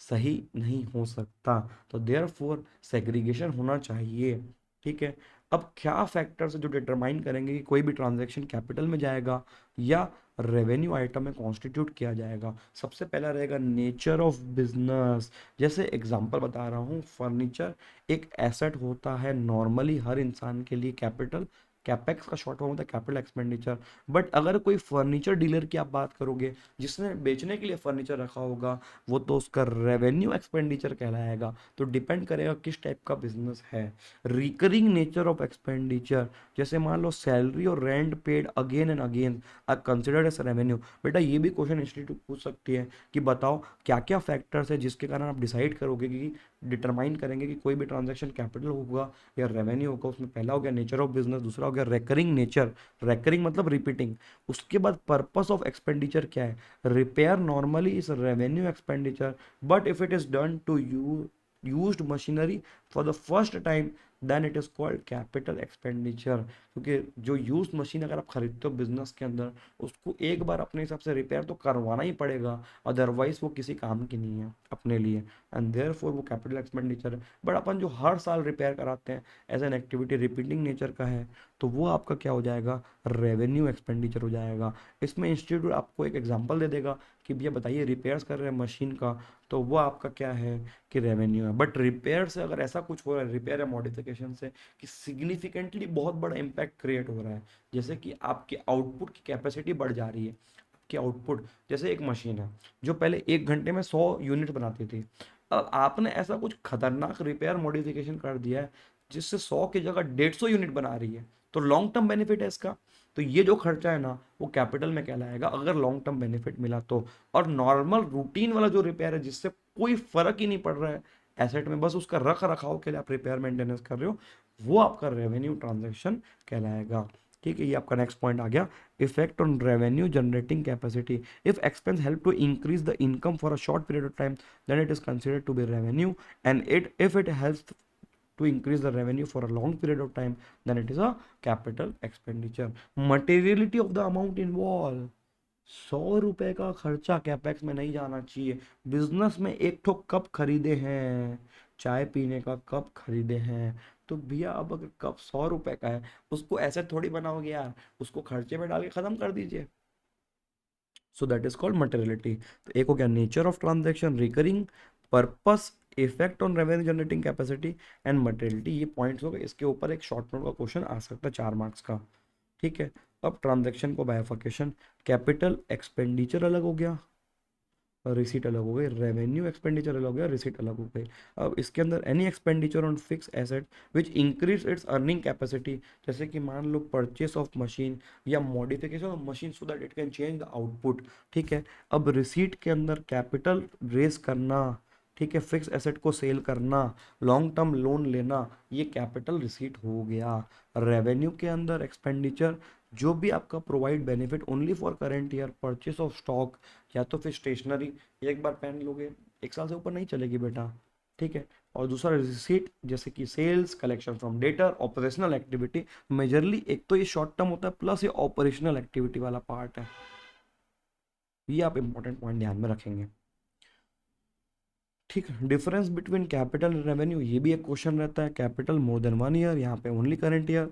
सही नहीं हो सकता, तो देयर फोर सेग्रीगेशन होना चाहिए, ठीक है। अब क्या फैक्टर्स जो डिटरमाइन करेंगे कि कोई भी ट्रांजैक्शन कैपिटल में जाएगा या रेवेन्यू आइटम में कॉन्स्टिट्यूट किया जाएगा। सबसे पहला रहेगा नेचर ऑफ बिजनेस। जैसे एग्जांपल बता रहा हूँ, फर्नीचर एक एसेट होता है नॉर्मली हर इंसान के लिए, कैपिटल, कैपेक्स का शॉर्ट फॉर्म होता है कैपिटल एक्सपेंडिचर। बट अगर कोई फर्नीचर डीलर की आप बात करोगे जिसने बेचने के लिए फर्नीचर रखा होगा, वो तो उसका रेवेन्यू एक्सपेंडिचर कहलाएगा। तो डिपेंड करेगा किस टाइप का बिजनेस है। रिकरिंग नेचर ऑफ एक्सपेंडिचर, जैसे मान लो सैलरी और rent paid again and again are considered as revenue. बेटा ये भी क्वेश्चन इंस्टीट्यूट पूछ सकती है कि बताओ क्या क्या फैक्टर्स है जिसके कारण आप डिसाइड करोगे कि डिटरमाइन करेंगे कि कोई भी ट्रांजेक्शन कैपिटल होगा या रेवेन्यू होगा। उसमें पहला हो गया नेचर ऑफ बिजनेस, दूसरा हो गया रेकरिंग नेचर, रेकरिंग मतलब रिपीटिंग। उसके बाद पर्पस ऑफ एक्सपेंडिचर क्या है, repair normally is revenue expenditure, but if it is done to you used machinery for the first time then it is called capital expenditure। क्योंकि जो use machine अगर आप खरीदते हो बिजनेस के अंदर, उसको एक बार अपने हिसाब से रिपेयर तो करवाना ही पड़ेगा, अदरवाइज वो किसी काम की नहीं है अपने लिए, एंड देयरफॉर वो कैपिटल एक्सपेंडिचर है। बट अपन जो हर साल रिपेयर कराते हैं as an activity repeating nature का है, तो वो आपका क्या हो जाएगा, रेवेन्यू एक्सपेंडिचर हो जाएगा। इसमें इंस्टीट्यूट आपको एक एग्जांपल दे देगा कि भैया बताइए रिपेयर्स कर रहे हैं मशीन का, तो वो आपका क्या है कि रेवेन्यू है। बट रिपेयर से अगर ऐसा कुछ हो रहा है, रिपेयर या मॉडिफिकेशन से, कि सिग्निफिकेंटली बहुत बड़ा इम्पैक्ट क्रिएट हो रहा है, जैसे कि आपके आउटपुट की कैपेसिटी बढ़ जा रही है, आपकी आउटपुट, जैसे एक मशीन है जो पहले 1 घंटे में 100 यूनिट बनाती थी, अब आपने ऐसा कुछ खतरनाक रिपेयर मॉडिफिकेशन कर दिया है जिससे 100 की जगह 150 यूनिट बना रही है, तो लॉन्ग टर्म बेनिफिट है इसका। तो ये जो खर्चा है ना वो कैपिटल में कहलाएगा अगर लॉन्ग टर्म बेनिफिट मिला तो। और नॉर्मल रूटीन वाला जो रिपेयर है जिससे कोई फर्क ही नहीं पड़ रहा है एसेट में, बस उसका रख रखाव के लिए आप रिपेयर मेंटेनेंस कर रहे हो, वो आपका रेवेन्यू ट्रांजैक्शन कहलाएगा। ठीक है, ये आपका नेक्स्ट पॉइंट आ गया, effect on revenue generating capacity. If expense help to increase the income for a short period of time then it is considered to be revenue, and it if it helps to increase the revenue for a long period of time then it is a capital expenditure. Materiality of the amount involved, 100 रुपए का खर्चा capex में नहीं जाना चाहिए। Business में एक ठो कप खरीदे हैं, चाय पीने का कप खरीदे हैं, तो भैया अब अगर कप 100 रुपए का है उसको ऐसे थोड़ी बनाओगे यार, उसको खर्चे में डाल के खत्म कर दीजिए। So that is called materiality. तो एक हो गया nature of transaction, recurring, purpose, effect on revenue generating capacity and materiality. ये पॉइंट्स हो गए, इसके ऊपर एक शॉर्ट नोट का क्वेश्चन आ सकता है 4 मार्क्स का। ठीक है, अब ट्रांजेक्शन को बायफर्केशन, कैपिटल एक्सपेंडिचर अलग हो गया, रिसीट अलग हो गई, रेवेन्यू एक्सपेंडिचर अलग हो गया, रिसीट अलग हो गई। अब इसके अंदर any expenditure on fix asset which increase its earning capacity, जैसे कि मान लो परचेस ऑफ मशीन या modification of machine so that it can change the output. ठीक है, अब रिसीट के अंदर कैपिटल रेज करना, ठीक है, फिक्स एसेट को सेल करना, लॉन्ग टर्म लोन लेना, ये कैपिटल रिसीट हो गया। रेवेन्यू के अंदर एक्सपेंडिचर जो भी आपका provide benefit only for current year, purchase of stock या तो फिर स्टेशनरी, एक बार पहन लोगे 1 साल से ऊपर नहीं चलेगी बेटा। ठीक है, और दूसरा रिसीट जैसे कि sales, collection from debtor, operational activity. Majorly एक तो ये शॉर्ट टर्म होता है प्लस ये ऑपरेशनल एक्टिविटी वाला पार्ट है, ये आप इंपॉर्टेंट पॉइंट ध्यान में रखेंगे। ठीक है, difference between capital and revenue, ये भी एक क्वेश्चन रहता है। कैपिटल मोर देन 1 ईयर, यहाँ पे only current year.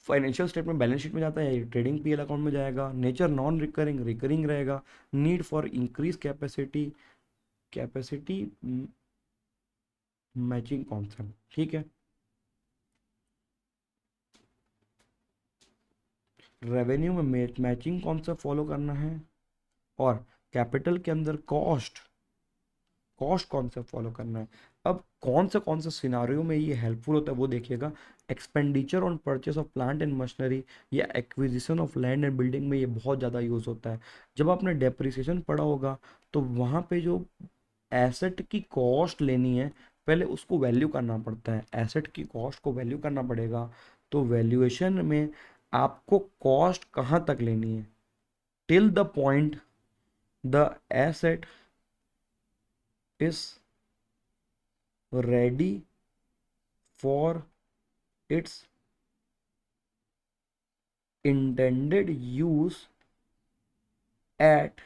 Financial statement balance sheet में जाता है, ट्रेडिंग पीएल अकाउंट में जाएगा। नेचर नॉन रिकरिंग, रिकरिंग रहेगा। Need for increase capacity, capacity matching concept. ठीक है, रेवेन्यू में मैचिंग कॉन्सेप्ट फॉलो करना है, और कैपिटल के अंदर कॉस्ट कॉन्सेप्ट फॉलो करना है। अब कौन से सिनारियो में ये हेल्पफुल होता है वो देखिएगा। Expenditure on purchase of plant and machinery या acquisition of land and building में ये बहुत ज़्यादा यूज़ होता है। जब आपने डेप्रिसिएशन पढ़ा होगा तो वहाँ पे जो एसेट की कॉस्ट लेनी है पहले उसको वैल्यू करना पड़ता है, एसेट की कॉस्ट को वैल्यू करना पड़ेगा। तो वैल्यूएशन में आपको कॉस्ट कहाँ तक लेनी है, till the point the asset is ready for its intended use at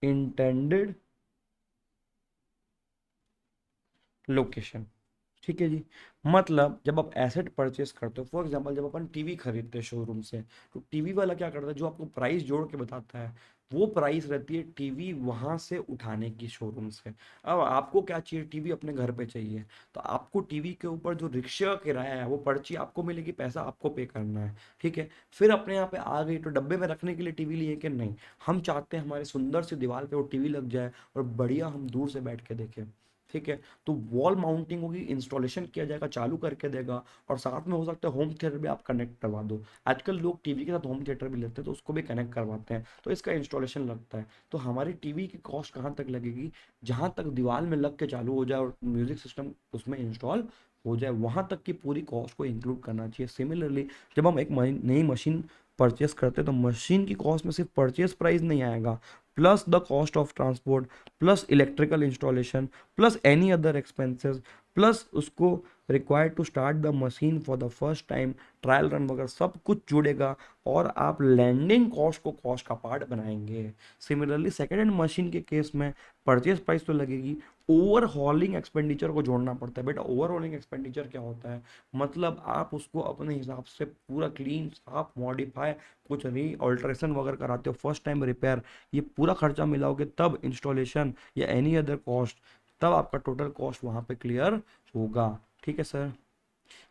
intended location। ठीक है जी, मतलब जब आप एसेट परचेस करते हो, फॉर एग्जांपल जब अपन टीवी खरीदते हैं शोरूम से, तो टीवी वाला क्या करता है, जो आपको प्राइस जोड़ के बताता है वो प्राइस रहती है टीवी वहां से उठाने की शोरूम से। अब आपको क्या चाहिए, टीवी अपने घर पे चाहिए, तो आपको टीवी के ऊपर जो रिक्शा किराया है वो पर्ची आपको मिलेगी, पैसा आपको पे करना है। ठीक है, फिर अपने यहाँ पे आ गई तो डब्बे में रखने के लिए टीवी लिए कि नहीं, हम चाहते हैं हमारे सुंदर सी दीवार पे वो टीवी लग जाए और बढ़िया हम दूर से बैठ के देखें। ठीक है, तो वॉल माउंटिंग होगी, इंस्टॉलेशन किया जाएगा, चालू करके देगा, और साथ में हो सकता है होम थिएटर भी आप कनेक्ट करवा दो। आजकल लोग टीवी के साथ होम थिएटर भी लेते हैं तो उसको भी कनेक्ट करवाते हैं, तो इसका इंस्टॉलेशन लगता है। तो हमारी टीवी की कॉस्ट कहाँ तक लगेगी, जहाँ तक दीवार में लग के चालू हो जाए और म्यूजिक सिस्टम उसमें इंस्टॉल हो जाए, वहाँ तक की पूरी कॉस्ट को इंक्लूड करना चाहिए। सिमिलरली जब हम एक नई मशीन परचेस करते हैं तो मशीन की कॉस्ट में सिर्फ परचेस प्राइस नहीं आएगा, plus the cost of transport, plus electrical installation, plus any other expenses, plus उसको required to start the machine for the first time, trial run वगैरह सब कुछ जुड़ेगा, और आप लैंडिंग कॉस्ट को कॉस्ट का पार्ट बनाएंगे। सिमिलरली सेकेंड हैंड मशीन के केस में परचेस प्राइस तो लगेगी, ओवरहॉलिंग एक्सपेंडिचर को जोड़ना पड़ता है। बेटा ओवरहॉलिंग एक्सपेंडिचर क्या होता है, मतलब आप उसको अपने हिसाब से पूरा क्लीन साफ मॉडिफाई कुछ री ऑल्ट्रेशन वगैरह कराते हो, फर्स्ट टाइम रिपेयर, ये पूरा खर्चा मिलाओगे तब इंस्टॉलेशन या एनी अदर कॉस्ट, तब आपका टोटल कॉस्ट वहाँ पे क्लियर होगा। ठीक है सर,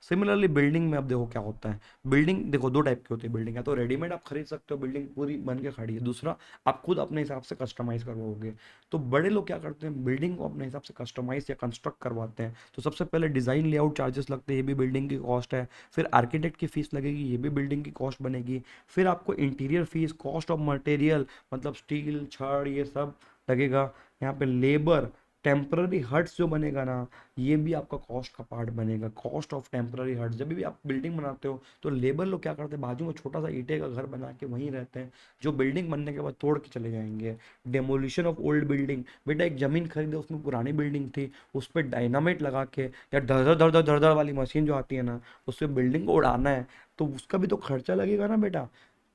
सिमिलरली बिल्डिंग में अब देखो क्या होता है। बिल्डिंग देखो दो टाइप की होती है बिल्डिंग, या तो रेडीमेड आप खरीद सकते हो, बिल्डिंग पूरी बन के खड़ी है। दूसरा, आप खुद अपने हिसाब से कस्टमाइज करवाओगे। तो बड़े लोग क्या करते हैं, बिल्डिंग को अपने हिसाब से कस्टमाइज या कंस्ट्रक्ट करवाते हैं। तो सबसे पहले डिजाइन लेआउट चार्जेस लगते हैं, ये भी बिल्डिंग की कॉस्ट है। फिर आर्किटेक्ट की फीस लगेगी, ये भी बिल्डिंग की कॉस्ट बनेगी। फिर आपको interior fees, cost of material मतलब स्टील छड़ ये सब लगेगा। यहाँ पे लेबर, टेम्पररी हट्स जो बनेगा ना, ये भी आपका कॉस्ट का पार्ट बनेगा। कॉस्ट ऑफ टेम्पररी हट, जब भी आप बिल्डिंग बनाते हो तो लेबर लोग क्या करते हैं, बाजू में छोटा सा ईंटे का घर बना के वहीं रहते हैं, जो बिल्डिंग बनने के बाद तोड़ के चले जाएंगे। डेमोलिशन ऑफ ओल्ड बिल्डिंग, बेटा एक जमीन खरीदे, उसमें पुरानी बिल्डिंग थी, उस पर डायनामाइट लगा के या धड़ धड़ धड़ धड़ धड़ वाली मशीन जो आती है ना, उससे बिल्डिंग को उड़ाना है, तो उसका भी तो खर्चा लगेगा ना बेटा।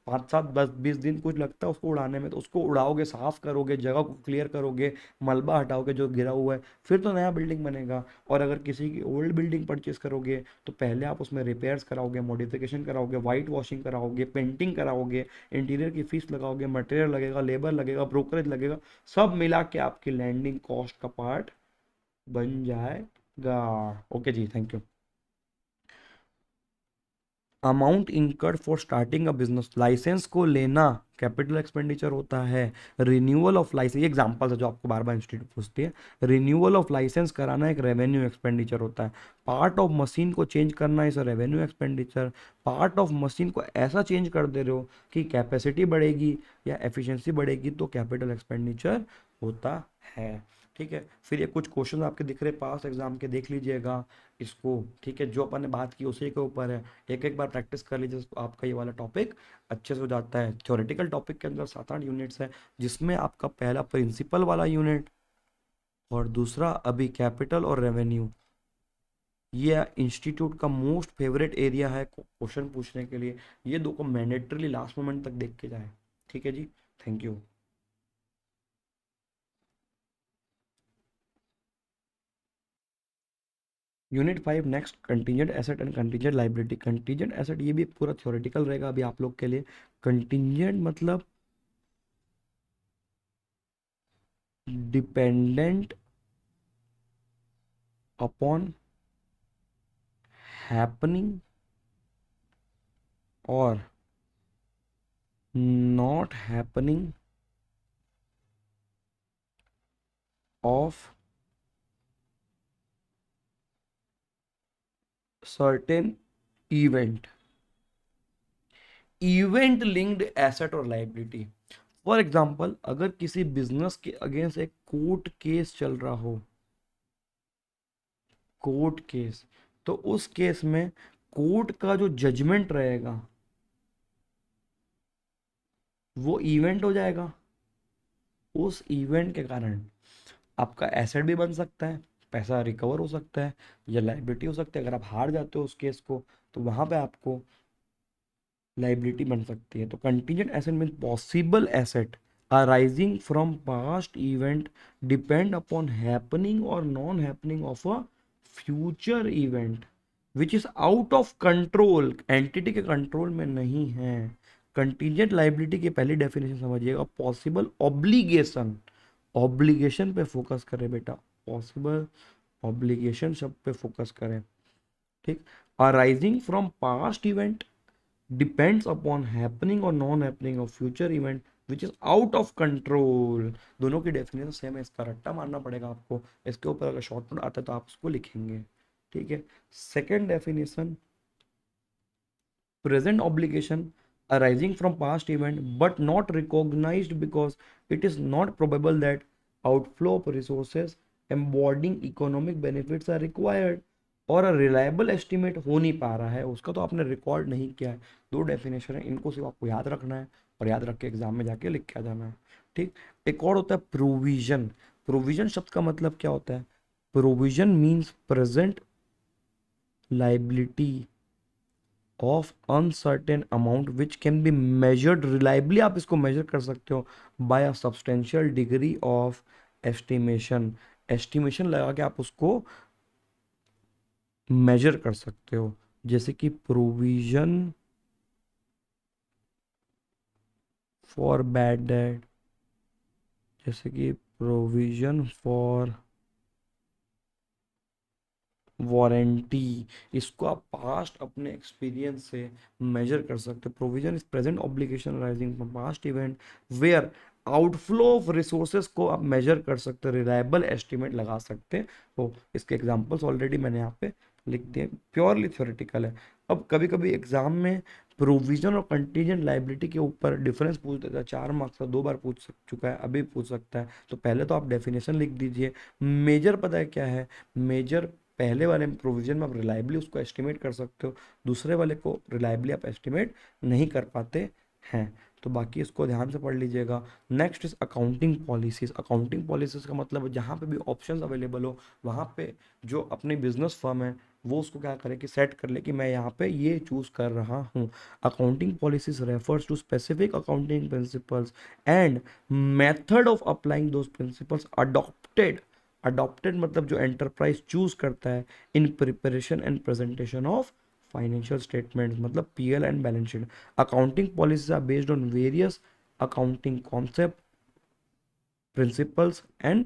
5 7 10 20 दिन कुछ लगता है उसको उड़ाने में, तो उसको उड़ाओगे, साफ करोगे, जगह को क्लियर करोगे, मलबा हटाओगे जो गिरा हुआ है, फिर तो नया बिल्डिंग बनेगा। और अगर किसी की ओल्ड बिल्डिंग परचेस करोगे तो पहले आप उसमें रिपेयर्स कराओगे, मॉडिफिकेशन कराओगे, वाइट वॉशिंग कराओगे, पेंटिंग कराओगे, इंटीरियर की फीस लगाओगे, मटेरियल लगेगा, लेबर लगेगा, ब्रोकरेज लगेगा, सब मिला के आपकी लैंडिंग कॉस्ट का पार्ट बन जाएगा। Okay ji, thank you. Amount incurred for starting a business, license को लेना कैपिटल एक्सपेंडिचर होता है। रिन्यूअल ऑफ लाइसेंस, ये एग्जांपल है जो आपको बार बार इंस्टीट्यूट पूछती है। रिन्यूअल ऑफ लाइसेंस कराना एक रेवेन्यू एक्सपेंडिचर होता है। पार्ट ऑफ मशीन को चेंज करना इस revenue expenditure. Part of machine को ऐसा चेंज कर दे रहे हो कि कैपेसिटी बढ़ेगी या एफिशिएंसी बढ़ेगी, तो कैपिटल एक्सपेंडिचर होता है। ठीक है, फिर ये कुछ क्वेश्चन आपके दिख रहे पास एग्जाम के, देख लीजिएगा इसको। ठीक है, जो अपन ने बात की उसी के ऊपर है, एक एक बार प्रैक्टिस कर लीजिए तो आपका ये वाला टॉपिक अच्छे से हो जाता है। थ्योरेटिकल टॉपिक के अंदर 7 8 यूनिट्स है, जिसमें आपका पहला प्रिंसिपल वाला यूनिट और दूसरा अभी कैपिटल और रेवेन्यू, ये इंस्टीट्यूट का मोस्ट फेवरेट एरिया है क्वेश्चन पूछने के लिए। ये दो को मैंडेटरीली लास्ट मोमेंट तक देख के जाए। ठीक है जी, thank you. Unit 5 next, contingent asset and contingent liability. Contingent asset ये भी पूरा थ्योरेटिकल रहेगा अभी आप लोग के लिए। कंटीजेंट मतलब डिपेंडेंट अपॉन हैपनिंग और not happening of certain event, event linked asset और लाइबिलिटी। फॉर एग्जाम्पल, अगर किसी बिजनेस के अगेंस्ट एक कोर्ट केस चल रहा हो, कोर्ट केस, तो उस केस में कोर्ट का जो जजमेंट रहेगा वो इवेंट हो जाएगा। उस इवेंट के कारण आपका एसेट भी बन सकता है, पैसा रिकवर हो सकता है, या लाइबिलिटी हो सकती है। अगर आप हार जाते हो उस केस को, तो वहां पे आपको लाइबिलिटी बन सकती है। तो contingent asset mean possible asset arising from past event depend upon happening और non happening of a future event which is out of control, entity के कंट्रोल में नहीं है। कंटीजेंट लाइबिलिटी की पहली डेफिनेशन समझिएगा, पॉसिबल ऑब्लिगेशन, ऑब्लिगेशन पे focus करें बेटा, पॉसिबल ऑब्लिगेशन शब्द पे फोकस करें। ठीक, arising from past event depends upon happening और non happening of future event which is out of control. दोनों की डेफिनेशन सेम है, इसका रट्टा मारना पड़ेगा आपको। इसके ऊपर अगर शॉर्ट नोट आता है तो आप उसको लिखेंगे। ठीक है, second definition, present obligation arising from past event but not recognized because it is not probable that outflow of resources embodying economic benefits are required, और रिलायबल एस्टिमेट हो नहीं पा रहा है उसका, तो आपने रिकॉर्ड नहीं किया है। दो डेफिनेशन है, इनको सिर्फ आपको याद रखना है और याद रख के एग्जाम में जाके लिख के आ जाना है। ठीक, एक और होता है प्रोविजन। प्रोविजन शब्द का मतलब क्या होता है, provision means present liability of uncertain amount which can be measured reliably, आप इसको मेजर कर सकते हो by a substantial degree of estimation. Estimation लगा के आप उसको मेजर कर सकते हो, जैसे कि प्रोविजन फॉर बैड डेट, जैसे कि प्रोविजन फॉर वारंटी, इसको आप पास्ट अपने एक्सपीरियंस से मेजर कर सकते हो। Provision is present obligation arising from past event where outflow of resources को आप मेजर कर सकते हो, रिलायबल एस्टिमेट लगा सकते हो। इसके एग्जांपल्स ऑलरेडी मैंने यहाँ पे लिख दिए, प्योरली थ्योरेटिकल है। अब कभी कभी एग्जाम में प्रोविजन और कंटीजेंट लाइबिलिटी के ऊपर डिफरेंस पूछ देता है, 4 मार्क्स का 2 बार चुका है, अभी पूछ सकता है। तो पहले तो आप डेफिनेशन लिख दीजिए। मेजर पता है क्या है? मेजर पहले वाले प्रोविजन में आप रिलायबली उसको एस्टिमेट कर सकते हो, दूसरे वाले को रिलायबली आप एस्टिमेट नहीं कर पाते हैं। तो बाकी इसको ध्यान से पढ़ लीजिएगा। Next is accounting policies. Accounting policies का मतलब है जहाँ पे भी ऑप्शंस अवेलेबल हो वहाँ पे जो अपनी बिजनेस फर्म है वो उसको क्या करे कि सेट कर ले कि मैं यहाँ पे ये चूज कर रहा हूँ। Accounting policies refers to specific accounting principles and method of applying those principles adopted. Adopted मतलब जो एंटरप्राइज चूज करता है in preparation and presentation of financial statements, मतलब PL and balance sheet. Accounting policies are based on various accounting concept, principles and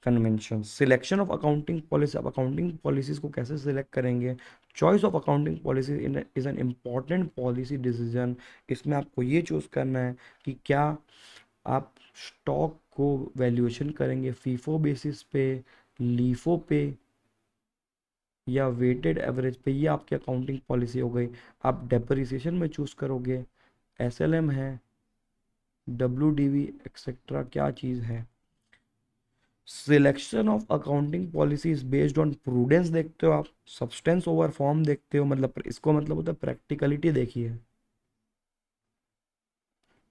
convention. Selection of accounting policy, आप accounting policies को कैसे select करेंगे? Choice of accounting policy is an important policy decision. इसमें आपको ये choose करना है कि क्या आप स्टॉक को वैल्यूएशन करेंगे फीफो बेसिस पे, लीफो पे, या वेटेड एवरेज पे। ये आपकी अकाउंटिंग पॉलिसी हो गई। आप डेप्रिसिएशन में चूज करोगे, एसएलएम है, डब्ल्यूडीवी एक्सेट्रा क्या चीज़ है। Selection of accounting policy is based on prudence देखते हो आप, सब्सटेंस ओवर फॉर्म देखते हो, मतलब इसको मतलब होता है प्रैक्टिकलिटी देखिए,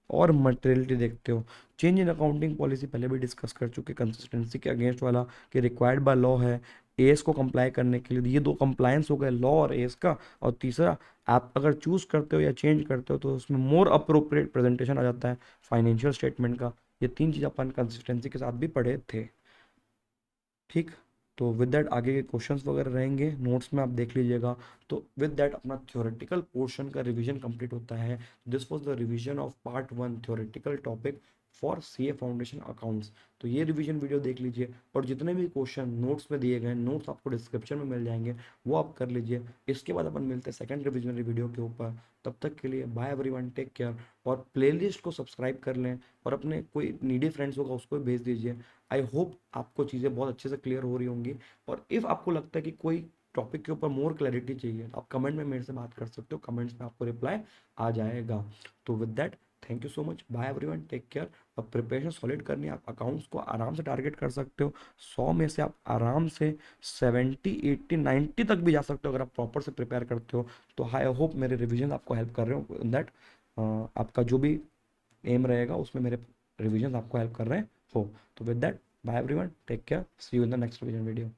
और मटेरियलिटी देखते हो। चेंज इन अकाउंटिंग पॉलिसी पहले भी डिस्कस कर चुके, कंसिस्टेंसी के अगेंस्ट वाला कि रिक्वायर्ड बाय लॉ है एस को कंप्लाई करने के लिए। ये दो कंप्लायंस हो गए, लॉ और एस का। और तीसरा, आप अगर चूज करते हो या चेंज करते हो तो उसमें मोर अप्रोप्रिएट प्रेजेंटेशन आ जाता है फाइनेंशियल स्टेटमेंट का। ये तीन चीज़ अपन कंसिस्टेंसी के साथ भी पढ़े थे। ठीक, तो विद दैट आगे के क्वेश्चंस वगैरह रहेंगे नोट्स में, आप देख लीजिएगा। तो विद दैट अपना थ्योरेटिकल पोर्शन का रिवीजन कंप्लीट होता है। This was the revision of part 1 theoretical topic for CA foundation accounts. तो ये रिवीजन वीडियो देख लीजिए, और जितने भी क्वेश्चन नोट्स में दिए गए, नोट्स आपको डिस्क्रिप्शन में मिल जाएंगे, वो आप कर लीजिए। इसके बाद अपन मिलते हैं सेकंड रिविजनरी वीडियो के ऊपर। तब तक के लिए बाय एवरीवन, टेक केयर। और प्लेलिस्ट को सब्सक्राइब कर लें, और अपने कोई नीडी फ्रेंड्स होगा उसको भी भेज दीजिए। आई होप आपको चीज़ें बहुत अच्छे से क्लियर हो रही होंगी। और इफ़ आपको लगता है कि कोई टॉपिक के ऊपर मोर क्लैरिटी चाहिए तो आप कमेंट में मेरे से बात कर सकते हो, कमेंट्स में आपको रिप्लाई आ जाएगा। तो with that, thank you so much, bye everyone, take care. और प्रिपरेशन सॉलिड करनी है, आप अकाउंट्स को आराम से टारगेट कर सकते हो। 100 में से आप आराम से 70, 80, 90 तक भी जा सकते हो अगर आप प्रॉपर से प्रिपेयर करते हो। तो आई होप मेरे रिविजन आपको हेल्प कर रहे हो इन दैट। आपका जो भी एम रहेगा उसमें मेरे रिविजन आपको हेल्प कर रहे हैं हो। तो with that, bye everyone, take care, see you in the next revision video.